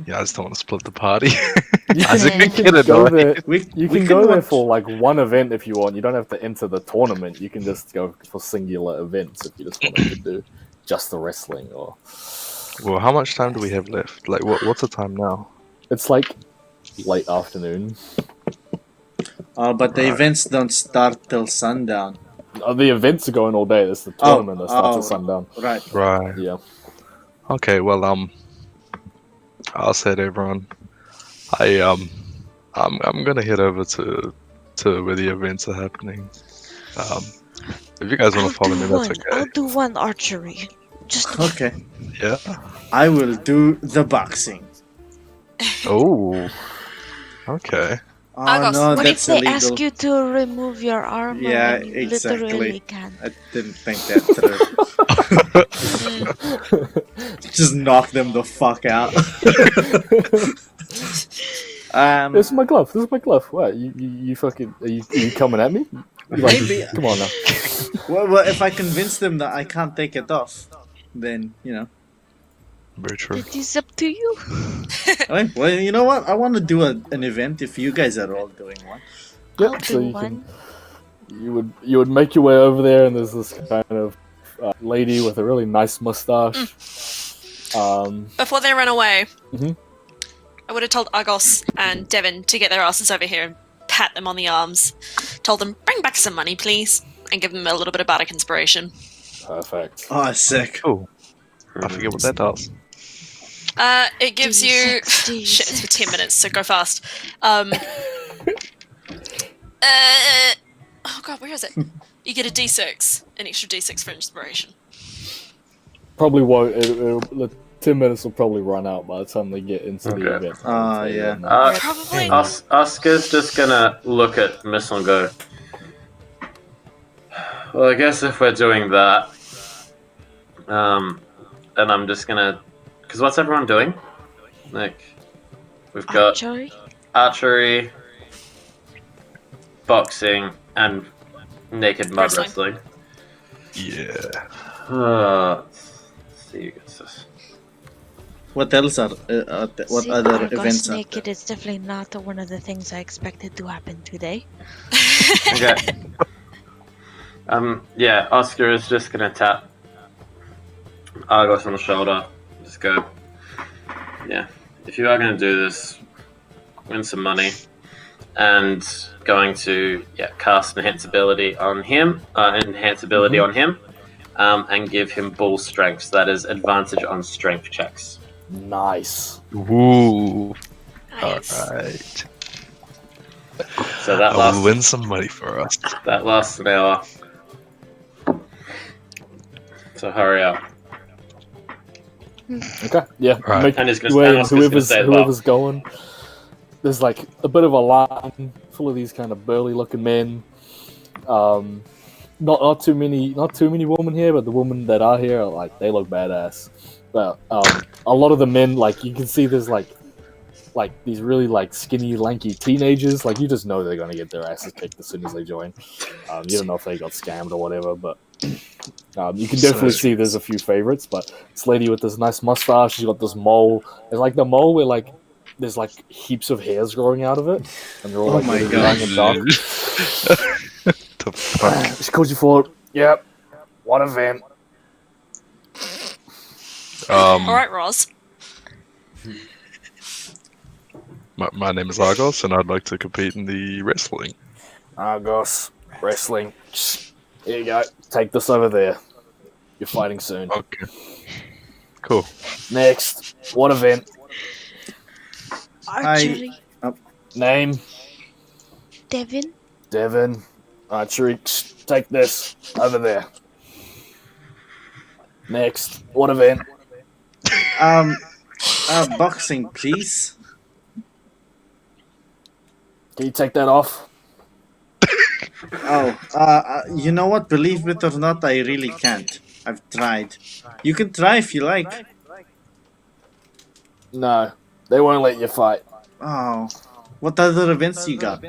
Yeah, I just don't want to split the party. You Isaac can, can get go annoyed. there. We You we can go there watch- for like one event if you want. You don't have to enter the tournament. You can just go for singular events if you just wanted to do just the wrestling. Or Well, how much time do we have left? Like, what's the time now? it's like late afternoon. But the events don't start till sundown. The events are going all day. It's the tournament that starts at sundown. Right. Right. Yeah. Okay. Well, I'll say to everyone, I'm gonna head over to where the events are happening. If you guys want to follow me, that's I'll okay. do one archery. Just Okay. Yeah. I will do the boxing. Oh. Okay. Oh August, no, what if that's they illegal. ask you to remove your armor? Yeah, when you exactly. literally can. I didn't think that through. Just knock them the fuck out. This is my glove. This is my glove. What? You fucking are you coming at me? Like, Maybe. Come on now. well, if I convince them that I can't take it off, then you know. Very true. It is up to you. Alright, well, you know what? I want to do an event if you guys are all doing one. Yep, I'll so do you one. you would make your way over there, and there's this kind of lady with a really nice mustache. Before they run away, Mhm. I would have told Argos and Devon to get their asses over here and pat them on the arms. Told them, bring back some money, please, and give them a little bit of bardic inspiration. Perfect. Oh, sick. Cool. I forget what that does. It gives you... D6. Shit, it's for 10 minutes, so go fast. Oh god, where is it? You get a d6, an extra d6 for inspiration. Probably won't. The 10 minutes will probably run out by the time they get into the Okay. event. Yeah. Probably. Oscar's just gonna look at Missile and go, well, I guess if we're doing that, and I'm just gonna, because what's everyone doing? Like, we've got Archery? archery, boxing, and naked mud Wrestling. wrestling. Yeah. Let's see who gets this. What else are what See, other Argos events are naked is definitely not one of the things I expected to happen today. Okay. Yeah, Oscar is just gonna tap Argos on the shoulder. Just go, yeah, if you are gonna do this, win some money. And going to cast enhance ability on him, and give him bull strength. So that is advantage on strength checks. Nice. Ooh. Nice. Alright. So that I lasts will win some money for us. that lasts an hour. So hurry up. Okay. Yeah. Right. Make And he's gonna- way and Oscar's gonna whoever's stay as well. whoever's going. There's like a bit of a line full of these kind of burly looking men. Not too many women here, but the women that are here are like they look badass. But a lot of the men, like you can see, there's like these really like skinny, lanky teenagers. Like you just know they're gonna get their asses kicked as soon as they join. You don't know if they got scammed or whatever, but you can definitely see there's a few favorites. But this lady with this nice mustache, she's got this mole. It's like the mole where like there's like heaps of hairs growing out of it, and they're all Oh like my really God. young and dark. The fuck? She calls you forward. Yep. What event? Alright, Roz. My name is Argos, and I'd like to compete in the wrestling. Argos wrestling. Here you go. Take this over there. You're fighting soon. Okay. Cool. Next. What event? Archery? Name? Devin? Devon. Archery. Take this over there. Next. What event? Boxing, please. Can you take that off? You know what? Believe it or not, I really can't. I've tried. You can try if you like. No. They won't let you fight. Oh, what other events you got?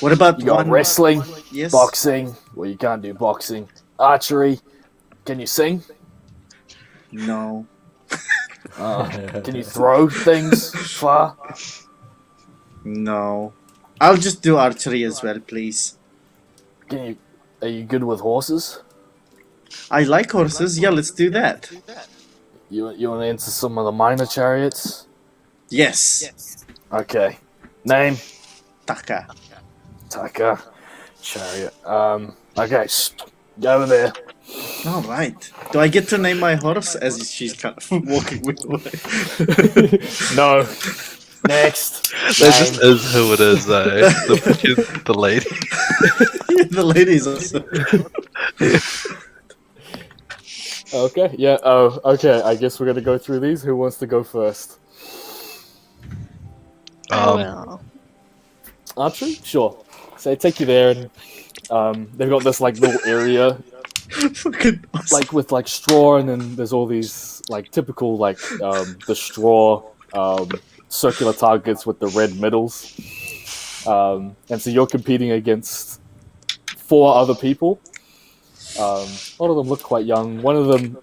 What about You got one wrestling, Yes. boxing. Well, you can't do boxing. Archery. Can you sing? No. Can you throw things far? No. I'll just do archery as well, please. Are you good with horses? I like horses. Yeah, let's do that. You want to enter some of the minor chariots? Yes. Okay. Name? Taka. Taka. Chariot. Okay. Go over there. All right. Do I get to name my horse as she's kind of walking with away? No. Next. That just is who it is, though. The lady. The ladies also. Okay. Yeah. Oh. Okay. I guess we're gonna go through these. Who wants to go first? I will. Archery? Sure. So they take you there, and they've got this like little area, Fucking awesome. like with like straw, and then there's all these like typical like the straw circular targets with the red middles, and so you're competing against 4 other people. A lot of them look quite young. One of them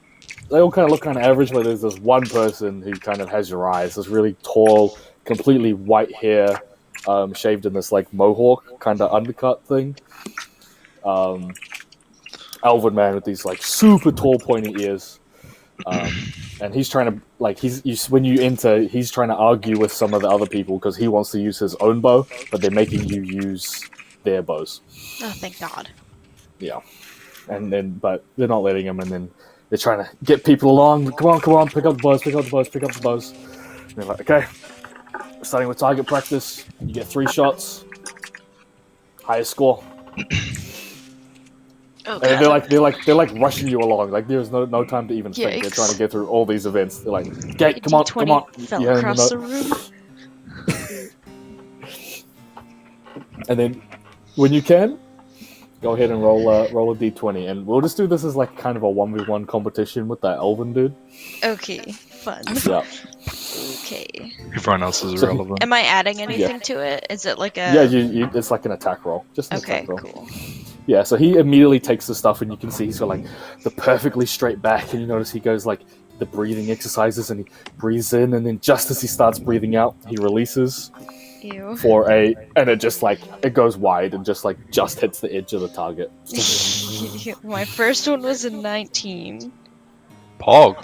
they all kind of look kind of average, but there's this one person who kind of has your eyes. This really tall, completely white hair, shaved in this like mohawk kind of undercut thing. Elven man with these like super tall pointy ears. And he's trying to when you enter, he's trying to argue with some of the other people because he wants to use his own bow, but they're making you use their bows. Oh, thank God. Yeah, but they're not letting him, and then they're trying to get people along. Come on, pick up the bows. And they're like, okay, starting with target practice. You get 3 shots, highest score. Okay. And they're like rushing you along. Like there's no time to even think. Yikes. They're trying to get through all these events. They're like, okay, come on. Fell Yeah, across the room. And then when you can, go ahead and roll a d20, and we'll just do this as like kind of a 1v1 competition with that elven dude. Okay, fun. Yeah. Okay. Everyone else is irrelevant. Am I adding anything to it? Is it like a... Yeah, you it's like an attack roll. Just an Okay, attack roll. cool. Yeah, so he immediately takes the stuff, and you can see he's got like the perfectly straight back, and you notice he goes like the breathing exercises, and he breathes in, and then just as he starts breathing out, he releases Ew. and it just like it goes wide and just hits the edge of the target. My first one was a 19. Pog.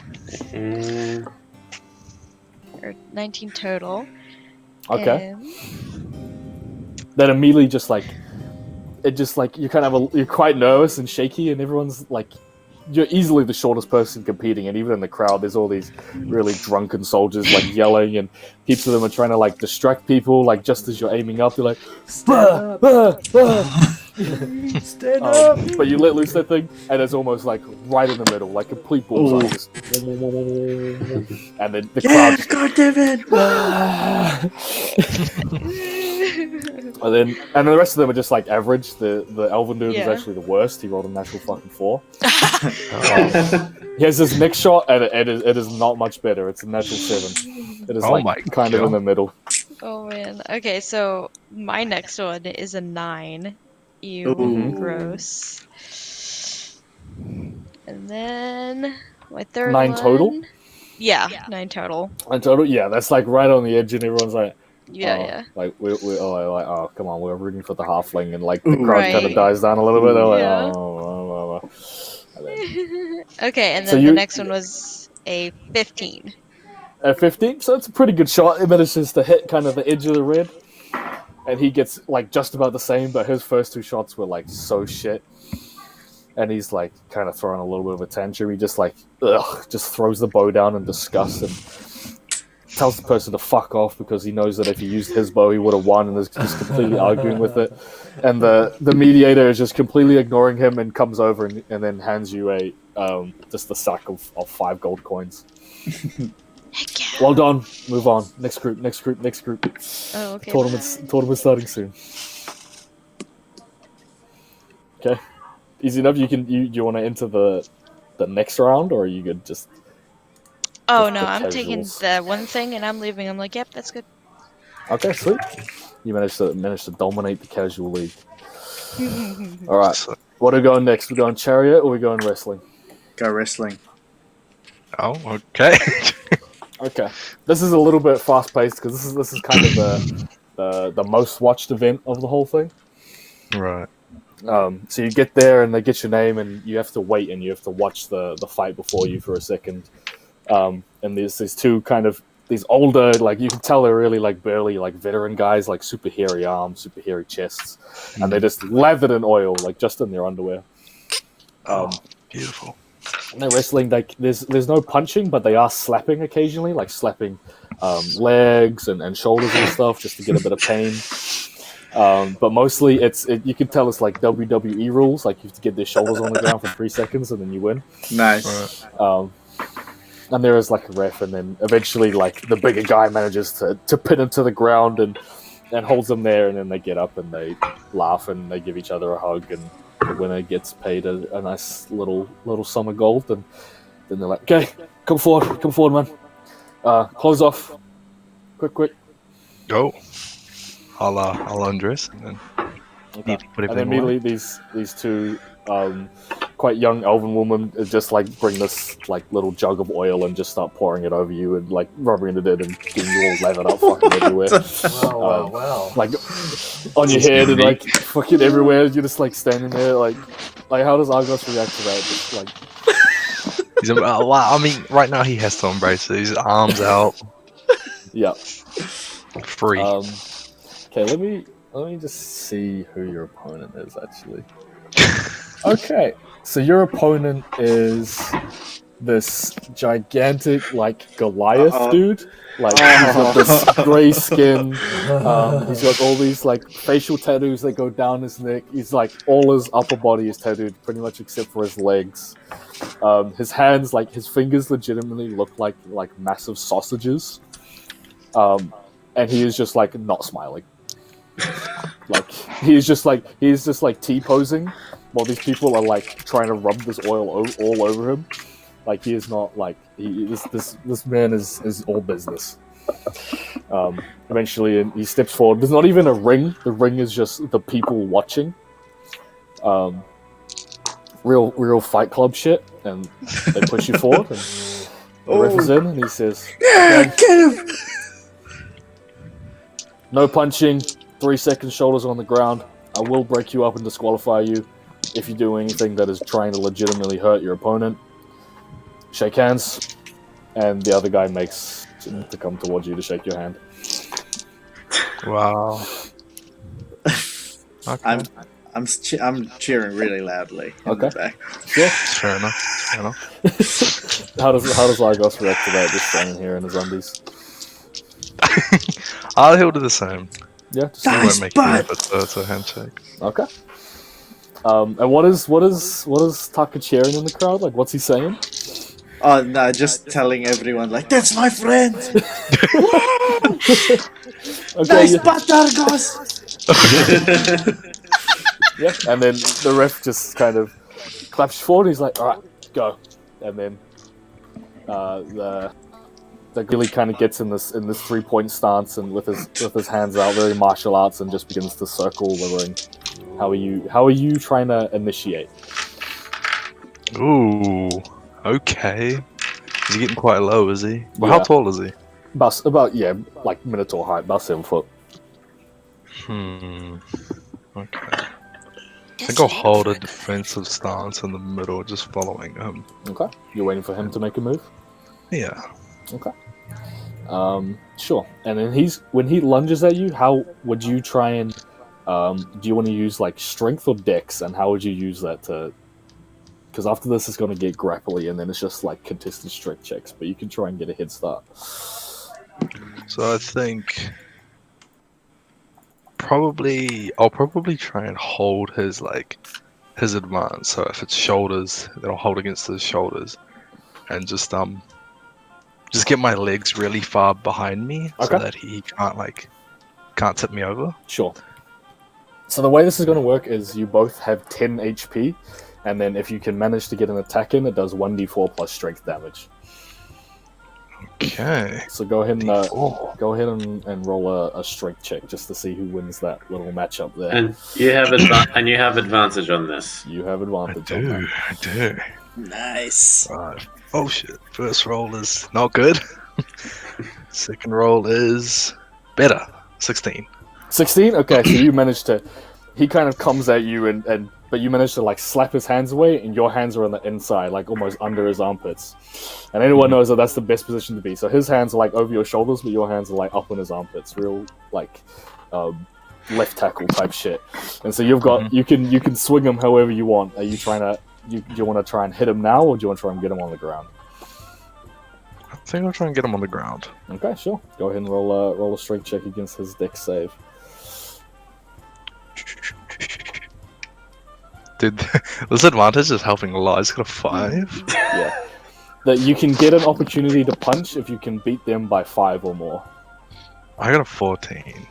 Or 19 total. Okay. And... Then immediately you're quite nervous and shaky, and everyone's like, you're easily the shortest person competing, and even in the crowd there's all these really drunken soldiers like yelling, and heaps of them are trying to like distract people, like just as you're aiming up they're like stand up, but you let loose that thing and it's almost like right in the middle, like complete bullseye. Just... and then the crowd just... God damn it! and then the rest of them are just like average. The elven dude is Yeah. actually the worst. He rolled a natural fucking 4. He has this next shot, and it is not much better. It's a natural 7. It is kind of in the middle. Oh man. Okay, so my next one is a 9. Ew, Ooh. gross. And then my third 9 one... total? Yeah, 9 total. In total, yeah, that's like right on the edge, and everyone's like, Yeah. like oh come on, we're rooting for the halfling, and like the crowd Right. kind of dies down a little bit. They're like, Yeah. oh. And then, Okay, and So then you- the next one was a 15. at 15, so it's a pretty good shot. It manages to hit kind of the edge of the red, and he gets like just about the same, but his first 2 shots were like so shit. And he's like kind of throwing a little bit of a tantrum. He just just throws the bow down in disgust and tells the person to fuck off because he knows that if he used his bow he would have won, and is just completely arguing with it. And the mediator is just completely ignoring him and comes over and then hands you a just a sack of 5 gold coins. Heck yeah. Well done. Move on. Next group. Oh, okay. Tournament starting soon. Okay. Easy enough. You want to enter the next round, or are you good just... Oh the no, I'm taking casuals? the one thing and I'm leaving. I'm like, yep, that's good. Okay, sweet. You managed to dominate the casual league. All right. What are we going next? We going chariot or we going wrestling? Go wrestling. Oh, okay. Okay. This is a little bit fast paced because this is kind of the most watched event of the whole thing. Right. So you get there and they get your name and you have to wait and you have to watch the fight before you for a second. And there's these 2 kind of these older, like you can tell they're really like burly, like veteran guys, like super hairy arms, super hairy chests, and they're just lathered in oil, like just in their underwear. Beautiful. And they're wrestling. Like there's no punching, but they are slapping occasionally, like slapping legs and shoulders and stuff, just to get a bit of pain. But mostly you can tell it's like WWE rules, like you have to get their shoulders on the ground for 3 seconds and then you win. Nice. Right. And there is like a ref, and then eventually like the bigger guy manages to pin him to the ground and holds them there, and then they get up and they laugh and they give each other a hug, and the winner gets paid a nice little sum of gold, and then they're like, okay, come forward man, close off, quick. Go. I'll undress and then Okay. put And everything then away. immediately these 2 quite young elven woman just like bring this like little jug of oil and just start pouring it over you and like rubbing it in and getting you all lathered up fucking everywhere. Wow. Like on your head and like fucking everywhere. You're just like standing there like how does Argos react to that? Just like Wow, I mean, right now he has to embrace it. His arms out, yeah. free. Okay, let me just see who your opponent is actually. Okay, so your opponent is this gigantic like Goliath dude. Like he's got this grey skin. He's got all these like facial tattoos that go down his neck. He's like all his upper body is tattooed, pretty much except for his legs. His hands, like his fingers, legitimately look like massive sausages. And he is just like not smiling. Like he's just like T-posing while these people are like trying to rub this oil all over him. Like he is not like this man is all business. Eventually he steps forward. There's not even a ring. The ring is just the people watching. Real Fight Club shit, and they push you forward. And the ref is in, and he says, Yeah, get him! "No punching. 3 seconds, shoulders on the ground. I will break you up and disqualify you if you do anything that is trying to legitimately hurt your opponent. Shake hands." And the other guy makes to come towards you to shake your hand. Wow. Okay. I'm cheering really loudly. In the back. Sure. Fair enough. How does Argos react to that? Just standing here in his undies. He'll do the same. Yeah. Just He Nice won't make butt! any effort to handshake. Okay. And what is Taka cheering in the crowd? Like, what's he saying? Oh no, just telling everyone like, that's my friend! Okay, Nice yeah. butt, Argos! Yeah, and then the ref just kind of claps forward. He's like, "All right, go." And then the Gilly kind of gets in this 3-point stance and with his hands out, very martial arts, and just begins to circle the ring. How are you trying to initiate? Ooh. Okay. He's getting quite low, is he? Well, Yeah. how tall is he? About like Minotaur height, about 7 foot. Okay. I think I'll hold a defensive stance in the middle, just following him. Okay, you're waiting for him to make a move. Yeah. Okay. Sure. And then when he lunges at you, how would you try and do you want to use like strength or dex, and how would you use that to? Because after this, it's going to get grapply, and then it's just like contested strength checks. But you can try and get a head start. So I think I'll probably try and hold his advance. So if it's shoulders, then I'll hold against his shoulders, and just get my legs really far behind me so Okay. that he can't tip me over. Sure. So the way this is going to work is you both have 10 HP, and then if you can manage to get an attack in, it does 1d4 plus strength damage. Okay. So go ahead and D4. and roll a strength check just to see who wins that little matchup there. And you have advantage on this. You have I advantage on that. do. Nice. Right. Oh shit. First roll is not good. Second roll is better. 16. 16? Okay, so you managed to... He kind of comes at you, but you managed to like slap his hands away, and your hands are on the inside, like almost under his armpits. And anyone knows that that's the best position to be. So his hands are like over your shoulders, but your hands are like up on his armpits. Real like left tackle type shit. And so you've got... You can swing him however you want. Are you trying to... Do you want to try and hit him now, or do you want to try and get him on the ground? I think I'll try and get him on the ground. Okay, sure. Go ahead and roll a strength check against his dex save. Dude, this advantage is helping a lot. It's got a 5. Yeah. That you can get an opportunity to punch if you can beat them by 5 or more. I got a 14.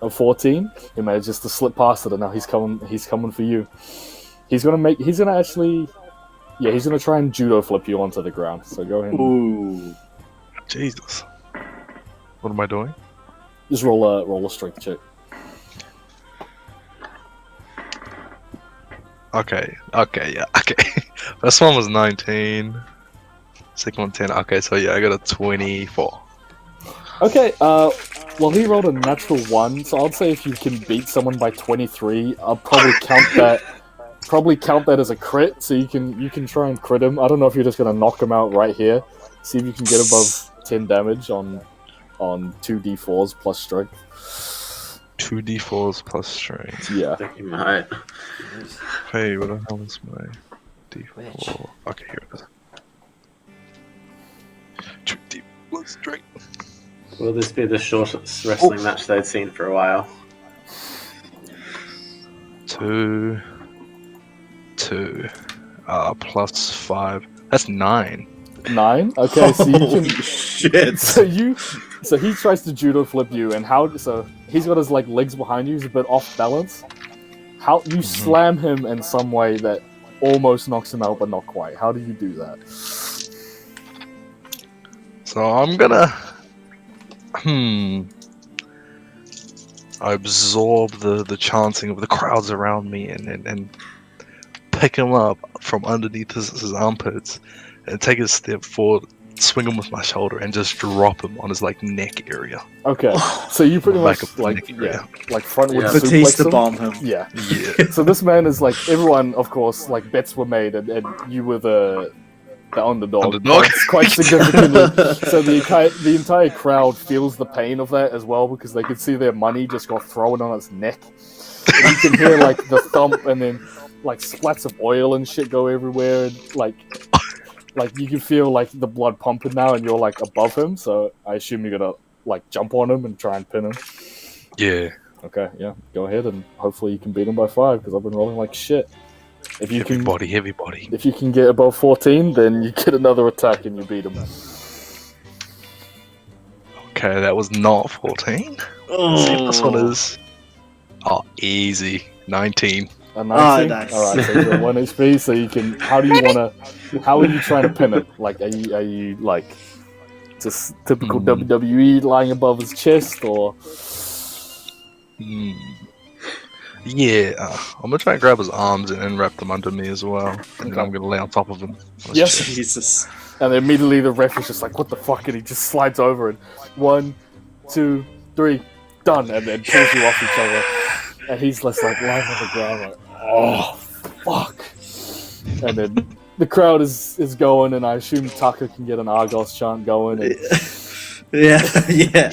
A 14, he manages to slip past it, and now he's coming for you. He's gonna try and judo flip you onto the ground. So go ahead and Ooh. Jesus. What am I doing? just roll a strength check. Okay, yeah, okay. First one was 19. Second one 10. Okay, so yeah, I got a 24. Okay, well, he rolled a natural 1, so I'd say if you can beat someone by 23, I'll probably count that as a crit, so you can try and crit him. I don't know if you're just gonna knock him out right here. See if you can get above 10 damage on 2d4s plus strength. 2d4s plus strength. Yeah. I think you might. Hey, what the hell is my d4? Okay, here it is. 2d plus strength. Will this be the shortest wrestling match they've seen for a while? 2 plus 5. That's 9. 9? Okay, so you can... Shit. So he tries to judo flip you, and so he's got his legs behind you, he's a bit off balance. How you slam him in some way that almost knocks him out, but not quite. How do you do that? So I'm gonna... I absorb the chanting of the crowds around me and pick him up from underneath his armpits and take a step forward, swing him with my shoulder, and just drop him on his neck area. Okay, so you pretty much frontward suplex Batista him. bomb him. Yeah. Yeah. So this man is everyone, of course, bets were made, and you were the underdog. Quite significantly. So the entire crowd feels the pain of that as well, because they could see their money just got thrown on its neck. And you can hear the thump, and then splats of oil and shit go everywhere, and you can feel the blood pumping now, and you're above him. So I assume you're gonna jump on him and try and pin him. Yeah. Okay, yeah, go ahead, and hopefully you can beat him by 5, because I've been rolling like shit. If you heavy body. If you can get above 14, then you get another attack and you beat him. Okay, that was not 14. Let's see if this one is... Oh, easy. 19. A 19? Nice. Alright, so you're at 1 HP, so you can... How are you trying to pin him? Are you just typical WWE lying above his chest, or... Yeah, I'm gonna try and grab his arms and wrap them under me as well. And then I'm gonna lay on top of him. Yes. Jesus. And then immediately the ref is just what the fuck? And he just slides over and 1, 2, 3, done. And then pulls you off each other. And he's just lying on the ground oh, fuck. And then the crowd is going, and I assume Tucker can get an Argos chant going. And Yeah.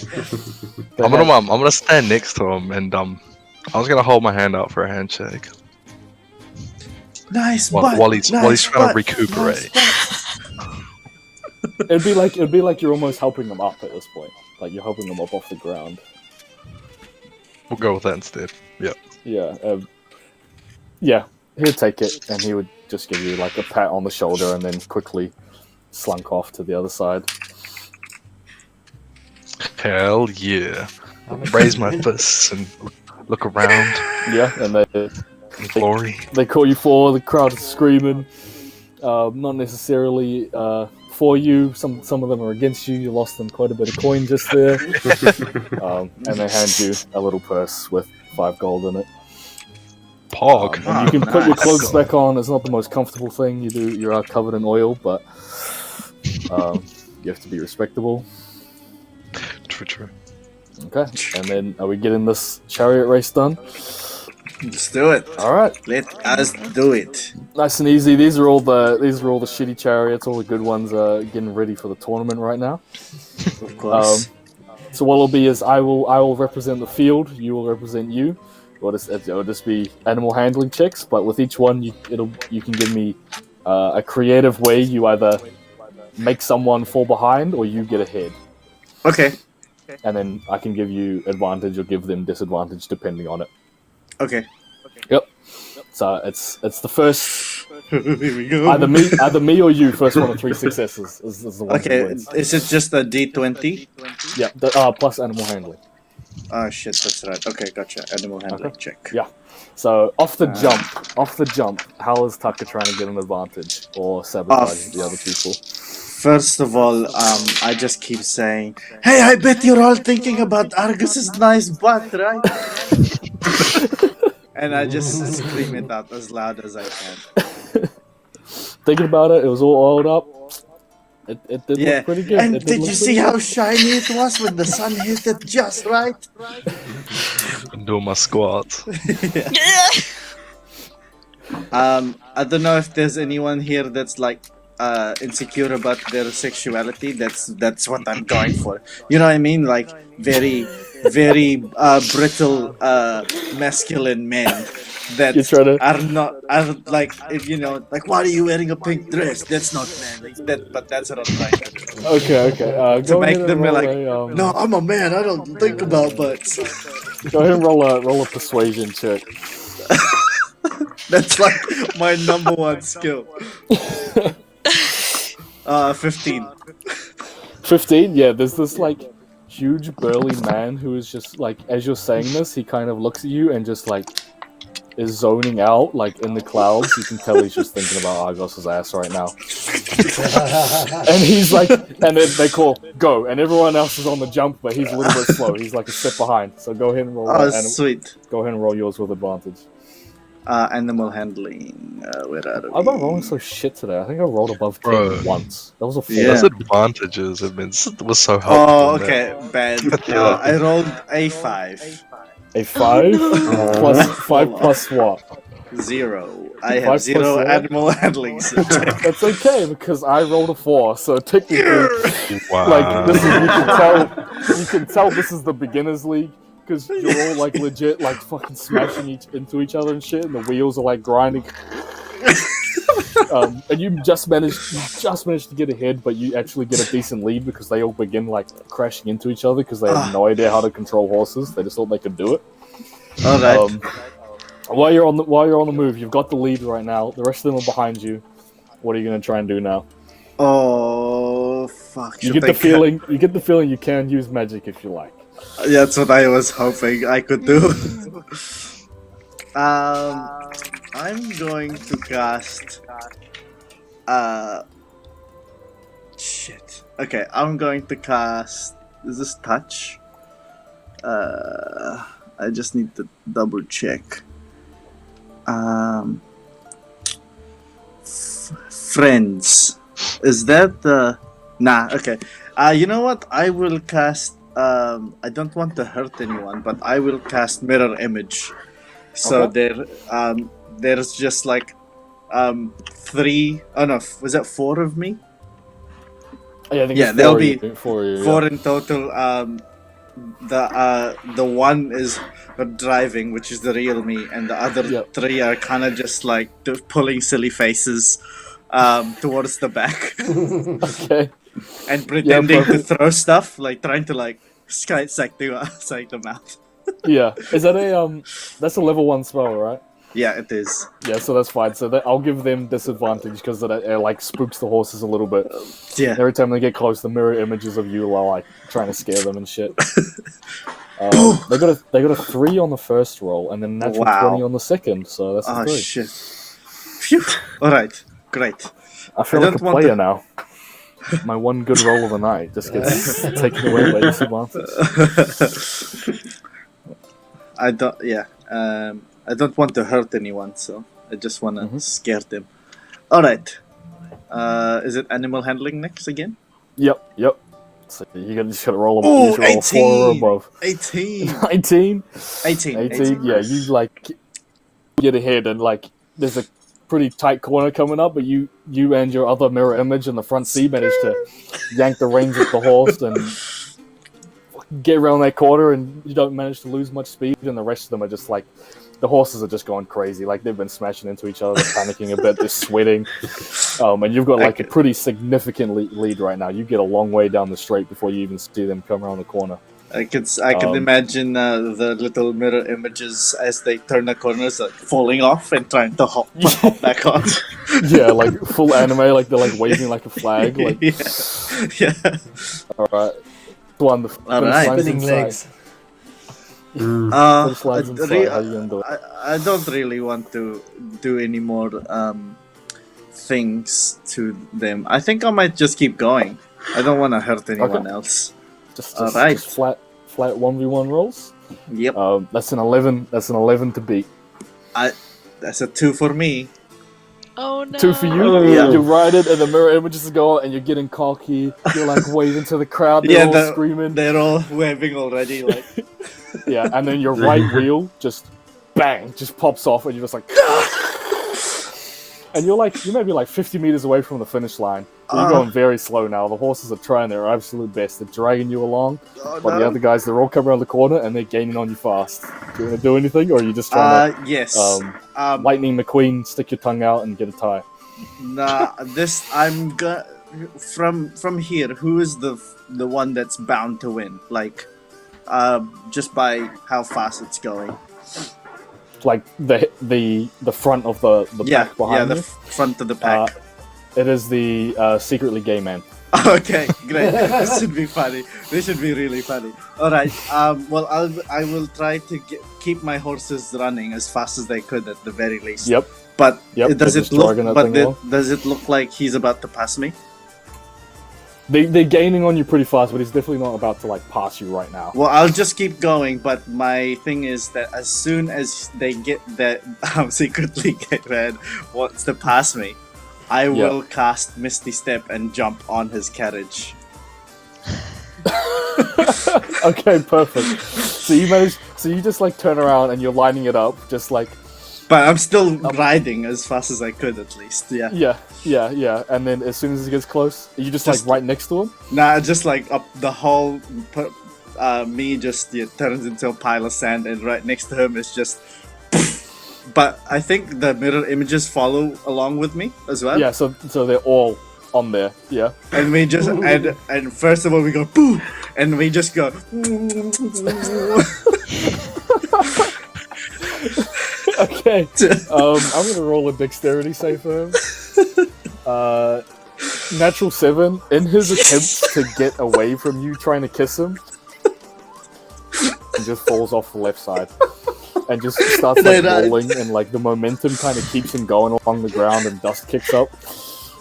I'm gonna stand next to him, and I was gonna hold my hand out for a handshake. Nice while he's trying to recuperate. It'd be like you're almost helping him up at this point. You're helping him up off the ground. We'll go with that instead. Yep. Yeah. Yeah. He'd take it, and he would just give you a pat on the shoulder, and then quickly slunk off to the other side. Hell yeah! Raise my fists and look around. Yeah, and glory. They call you for. The crowd is screaming. Not necessarily for you. Some of them are against you. You lost them quite a bit of coin just there. And they hand you a little purse with 5 gold in it. Pog. And you can put your clothes back on. It's not the most comfortable thing. You are covered in oil, but you have to be respectable. True. Okay, and then are we getting this chariot race done? Let's do it. All right, let us do it. Nice and easy. These are all the shitty chariots. All the good ones are getting ready for the tournament right now. Of course. So what it'll be is I will represent the field. You will represent you. It'll just be animal handling checks, but with each one you can give me a creative way you either make someone fall behind or you get ahead. Okay. And then I can give you advantage or give them disadvantage depending on it. Okay. Yep. So it's the first. Here we go. Either me or you. First one of 3 successes is the one. Okay. Who wins. Is it just a D20? Yeah. Plus animal handling. Oh shit, that's right. Okay, gotcha. Animal handling check. Yeah. So off the jump, how is Tucker trying to get an advantage or sabotage the other people? First of all, I just keep saying, "Hey, I bet you're all thinking about Argus's nice butt, right?" and I just scream it out as loud as I can. Thinking about it, it was all oiled up. It did Yeah, look pretty good. and It did look you pretty see how good. shiny it was when the sun hit it just right? Do my squats. I don't know if there's anyone here that's like insecure about their sexuality. That's what I'm going for. You know what I mean? Like very brittle masculine men that You're trying to- are like, if you know, like, why are you wearing a pink dress? That's not manly. But that's what I'm trying to do. Okay. To Go make ahead them and be roll like, no, I'm a man. I don't think about butts. Go ahead and roll a persuasion check. That's like my number one skill. 15. 15. Yeah, there's this like huge burly man who is just like, as you're saying this, he kind of looks at you and just like is zoning out, like in the clouds. You can tell he's just thinking about Argos's ass right now. And he's like, and then they call go, and everyone else is on the jump, but he's a little bit slow. He's like a step behind. So go ahead and roll. Oh, sweet. Go ahead and roll yours with advantage. Animal handling. Where are we? I'm not rolling so shit today. I think I rolled above 10 Bro. once. That was a 4. Yeah. Those advantages have been was so helpful. Oh, man. okay, bad. I rolled a 5. A 5 plus 5 plus what? 0. I 5 have plus 0 0? animal handling. That's okay because I rolled a 4. So technically, Wow. like this is you can tell this is the beginners league because you're all like legit like fucking smashing into each other and shit, and the wheels are like grinding. And you just managed to get ahead, but you actually get a decent lead because they all begin like crashing into each other because they have no idea how to control horses. They just thought they could do it. All right. While you're on the move, you've got the lead right now. The rest of them are behind you. What are you gonna try and do now? Oh fuck! You get the feeling you can use magic if you like. That's what I was hoping I could do. I'm going to cast. Shit. Okay, I'm going to cast. Is this touch? I just need to double check. Friends. Is that the? Nah. Okay. You know what? I will cast. I don't want to hurt anyone, but I will cast mirror image. So Okay. there's just like 3. Oh no, was that 4 of me? Yeah, I think Yeah, it's there'll 4 of you, 4 in total. The one is driving, which is the real me, and the other Yep. 3 are kind of just like pulling silly faces towards the back Okay. and pretending to perfect. throw stuff, like trying to like psych them out. Yeah. Is that that's a level 1 spell, right? Yeah, it is. Yeah, so that's fine. So I'll give them disadvantage because it like spooks the horses a little bit. Yeah. Every time they get close, the mirror images of you are like trying to scare them and shit. They got a 3 on the first roll and then a natural Wow. 20 on the second. So that's a Oh 3. shit. Phew. All right. Great. I feel I like a don't want player to- now. My one good roll of the night just gets taken away by disadvantage. I don't. Yeah. I don't want to hurt anyone, so I just want to scare them. All right. Is it animal handling next again? Yep. So you just gotta roll a Ooh, you roll 4 or 18. above. 18. 19. 18. Yeah, you like get ahead and like there's a pretty tight corner coming up, but you and your other mirror image in the front seat managed to yank the reins of the horse and get around that corner, and you don't manage to lose much speed, and the rest of them are just like the horses are just going crazy, like they've been smashing into each other, they're panicking a bit, they're sweating, and you've got like a pretty significant lead right now. You get a long way down the straight before you even see them come around the corner. I can imagine the little mirror images as they turn the corners, like falling off and trying to hop back on. Yeah, like full anime, like they're like waving like a flag. Like, yeah. all right, wonderful. All right. Spinning legs. Put slides inside. How you gonna do it? I don't really want to do any more things to them. I think I might just keep going. I don't want to hurt anyone else. Just Alright. just flat 1v1 rolls. Yep. That's an 11. That's an 11 to beat. That's a 2 for me. Oh no. 2 for you. Oh. Yeah. You ride it, and the mirror images go on, and you're getting cocky. You're like waving to the crowd. They're all screaming. They're all waving already. Like, Yeah, and then your right wheel just bang, just pops off, and you're just like, and you're maybe like 50 meters away from the finish line. So you're going very slow now. The horses are trying their absolute best. They're dragging you along, but the other guys, they're all coming around the corner and they're gaining on you fast. Do you want to do anything, or are you just trying to yes. Lightning McQueen, stick your tongue out and get a tie? Nah, from here. Who is the one that's bound to win? Like, just by how fast it's going. Like the front of the pack behind you? Front of the pack. It is the secretly gay man. Okay, great. This should be funny. This should be really funny. All right. Well, I will try to keep my horses running as fast as they could at the very least. Yep. But Yep, does they're it just dragging that thing along. does it look like he's about to pass me? They're gaining on you pretty fast, but he's definitely not about to like pass you right now. Well, I'll just keep going. But my thing is that as soon as they get that secretly get red wants to pass me, I will cast Misty Step and jump on his carriage. Okay, perfect. So you just like turn around and you're lining it up, just like. But I'm still riding as fast as I could, at least. Yeah. Yeah. And then as soon as he gets close, are you just like right next to him? Nah, just like up the whole. Me just turns into a pile of sand, and right next to him is just. But I think the mirror images follow along with me as well. Yeah, so they're all on there. Yeah. And we just and first of all we go boo, and we just go. Okay. I'm gonna roll a dexterity save for him. Natural 7. In his attempt to get away from you trying to kiss him, he just falls off the left side. And just starts like rolling, and like the momentum kind of keeps him going along the ground, and dust kicks up.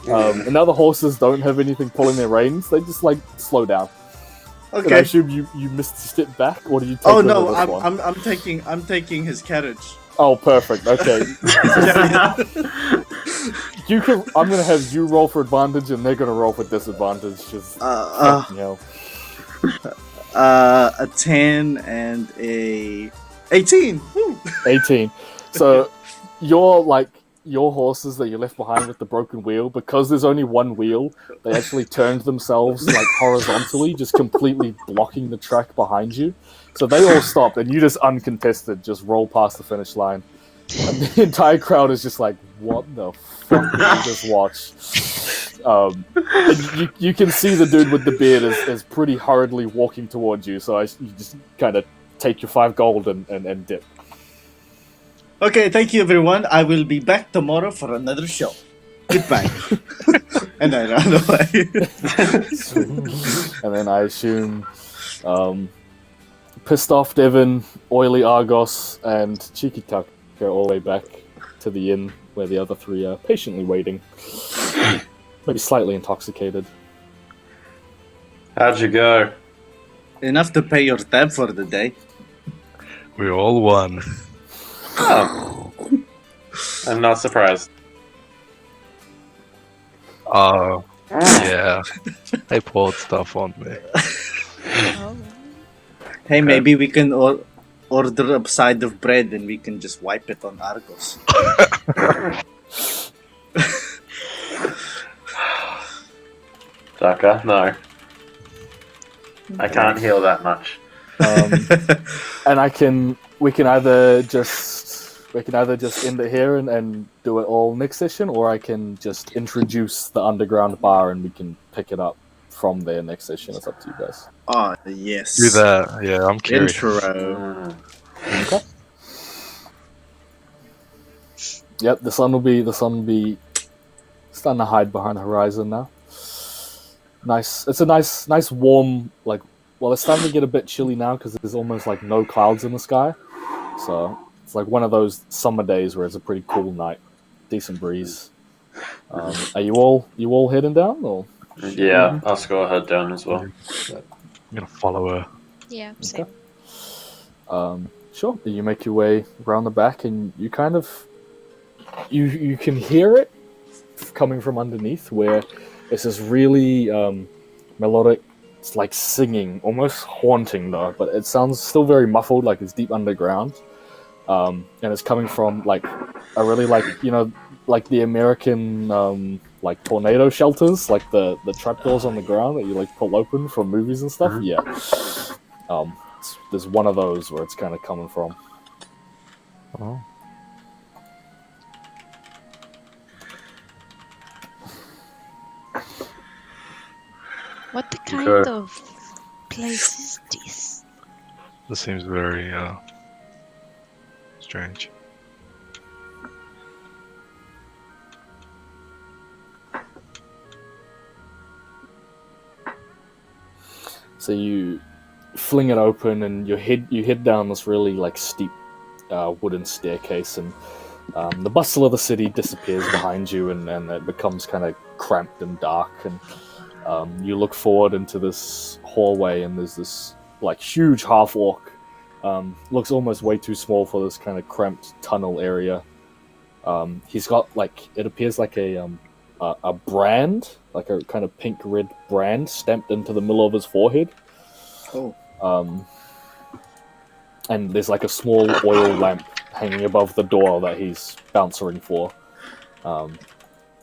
And now the horses don't have anything pulling their reins; they just like slow down. Okay. And I assume you missed a step back, or do you take? Oh no, this one? I'm taking his carriage. Oh, perfect. Okay. You can. I'm gonna have you roll for advantage, and they're gonna roll for disadvantage. Just fucking hell. A 10 and a 18. Woo. 18. So your horses that you left behind with the broken wheel, because there's only one wheel, they actually turned themselves like horizontally, just completely blocking the track behind you. So they all stopped, and you just uncontested, just roll past the finish line. And the entire crowd is just like, what the fuck did you just watch? And you can see the dude with the beard is pretty hurriedly walking towards you, so you just kind of take your 5 gold and dip. Okay, thank you everyone. I will be back tomorrow for another show. Goodbye. And I ran away. And then I assume pissed off Devon, oily Argos, and Cheeky Tuck go all the way back to the inn where the other 3 are patiently waiting. Maybe slightly intoxicated. How'd you go? Enough to pay your tab for the day. We all won. Oh. I'm not surprised. Yeah. They poured stuff on me. Oh. Hey, maybe we can order a side of bread and we can just wipe it on Argos. Daka, no. I can't heal that much. And we can either just end it here and do it all next session, or I can just introduce the underground bar and we can pick it up from there next session. It's up to you guys. Oh, yes. Do that. Yeah, I'm curious. Intro. Okay. Yep, the sun will be starting to hide behind the horizon now. Nice. It's a nice warm, like, well, it's starting to get a bit chilly now because there's almost like no clouds in the sky. So it's like one of those summer days where it's a pretty cool night, decent breeze. Are you all heading down, or? Yeah, I'll go head down as well. I'm gonna follow her. Yeah, same. Sure. You make your way around the back, and you kind of you can hear it coming from underneath, where it's this really melodic. It's like singing, almost haunting though, but it sounds still very muffled, like it's deep underground. And it's coming from like a really like like the American like tornado shelters, like the trapdoors on the ground that you like pull open from movies and stuff. Yeah. There's one of those where it's kind of coming from. Oh. What the kind of place is this? This seems very strange. So you fling it open, and you head down this really like steep wooden staircase, and the bustle of the city disappears behind you, and it becomes kind of cramped and dark. And you look forward into this hallway, and there's this like huge half orc. Looks almost way too small for this kind of cramped tunnel area. He's got like, it appears like a brand, like a kind of pink red brand stamped into the middle of his forehead. Oh. And there's like a small oil lamp hanging above the door that he's bouncing for.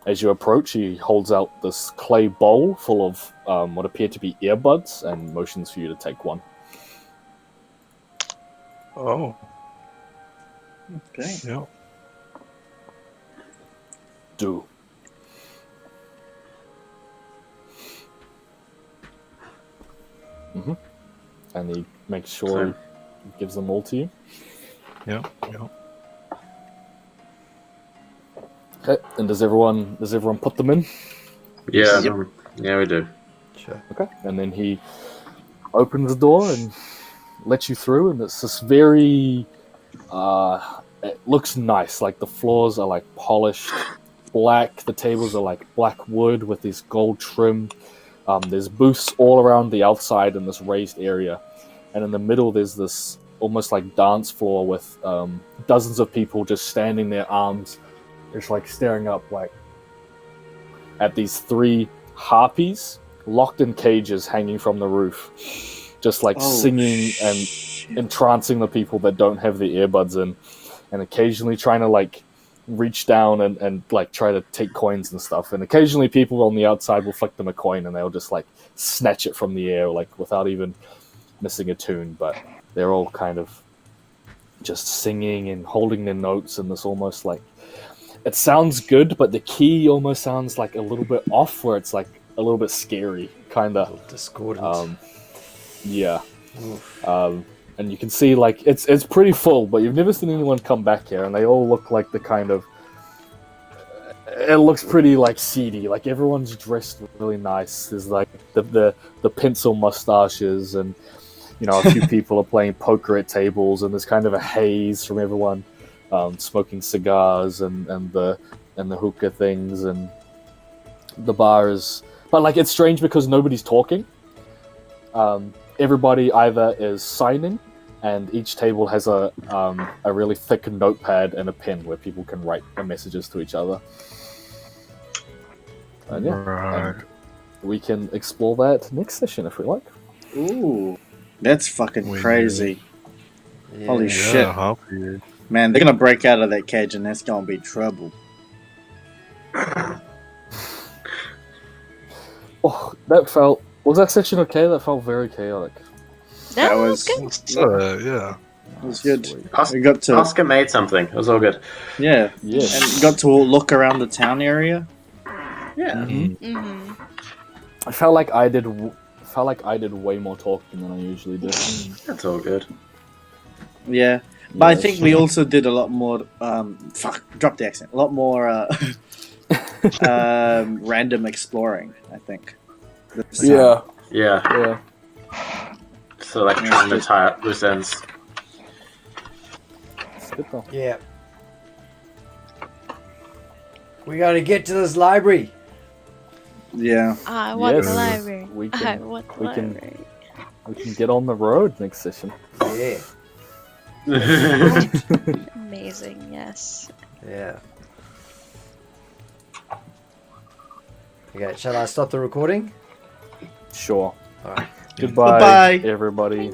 As you approach, he holds out this clay bowl full of what appear to be earbuds and motions for you to take one. Oh. Okay. Yeah. Do. Mm-hmm. And he makes sure he gives them all to you. Yeah. Yeah. Okay. And does everyone put them in? Yeah, Yep. yeah, we do. Sure. Okay. And then he opens the door and lets you through, and it's this very it looks nice. Like the floors are like polished black, the tables are like black wood with this gold trim. There's booths all around the outside in this raised area, and in the middle there's this almost like dance floor with dozens of people just standing their arms, just like staring up like at these 3 harpies locked in cages hanging from the roof, just like singing and entrancing the people that don't have their earbuds in, and occasionally trying to like reach down and like try to take coins and stuff. And occasionally people on the outside will flick them a coin and they'll just like snatch it from the air, like without even missing a tune. But they're all kind of just singing and holding their notes, and this almost like, it sounds good, but the key almost sounds like a little bit off, where it's like a little bit scary, kind of discordant. Yeah. And you can see like it's pretty full, but you've never seen anyone come back here, and they all look like the kind of, it looks pretty like seedy. Like everyone's dressed really nice. There's like the pencil mustaches, and a few people are playing poker at tables, and there's kind of a haze from everyone smoking cigars and the hookah things, and the bar is, but like it's strange because nobody's talking. Everybody either is signing, and each table has a really thick notepad and a pen where people can write their messages to each other. And Right. and we can explore that next session if we like. Ooh, that's fucking We crazy. Yeah. Holy Yeah, shit. harpy. Man, they're gonna break out of that cage and that's gonna be trouble. Oh, was that section okay? That felt very chaotic. That was- was good. Yeah. It was good. Os- We got to, Oscar made something. It was all good. yeah, Yes. and got to look around the town area. Yeah. Mm-hmm. I felt like I did way more talking than I usually do. That's all good. Yeah, but I Yes. think we also did a lot more. Drop the accent. A lot more random exploring. I think. This time. Yeah, Yeah. yeah. So like trying to tie up loose ends. It's good though. Yeah. We gotta get to this library. Yeah. I want Yes. the library. We I can- want the we can- library. We can get on the road next session. Yeah. Amazing, yes. Yeah. Okay, shall I stop the recording? Sure. Alright. Goodbye, Goodbye. everybody.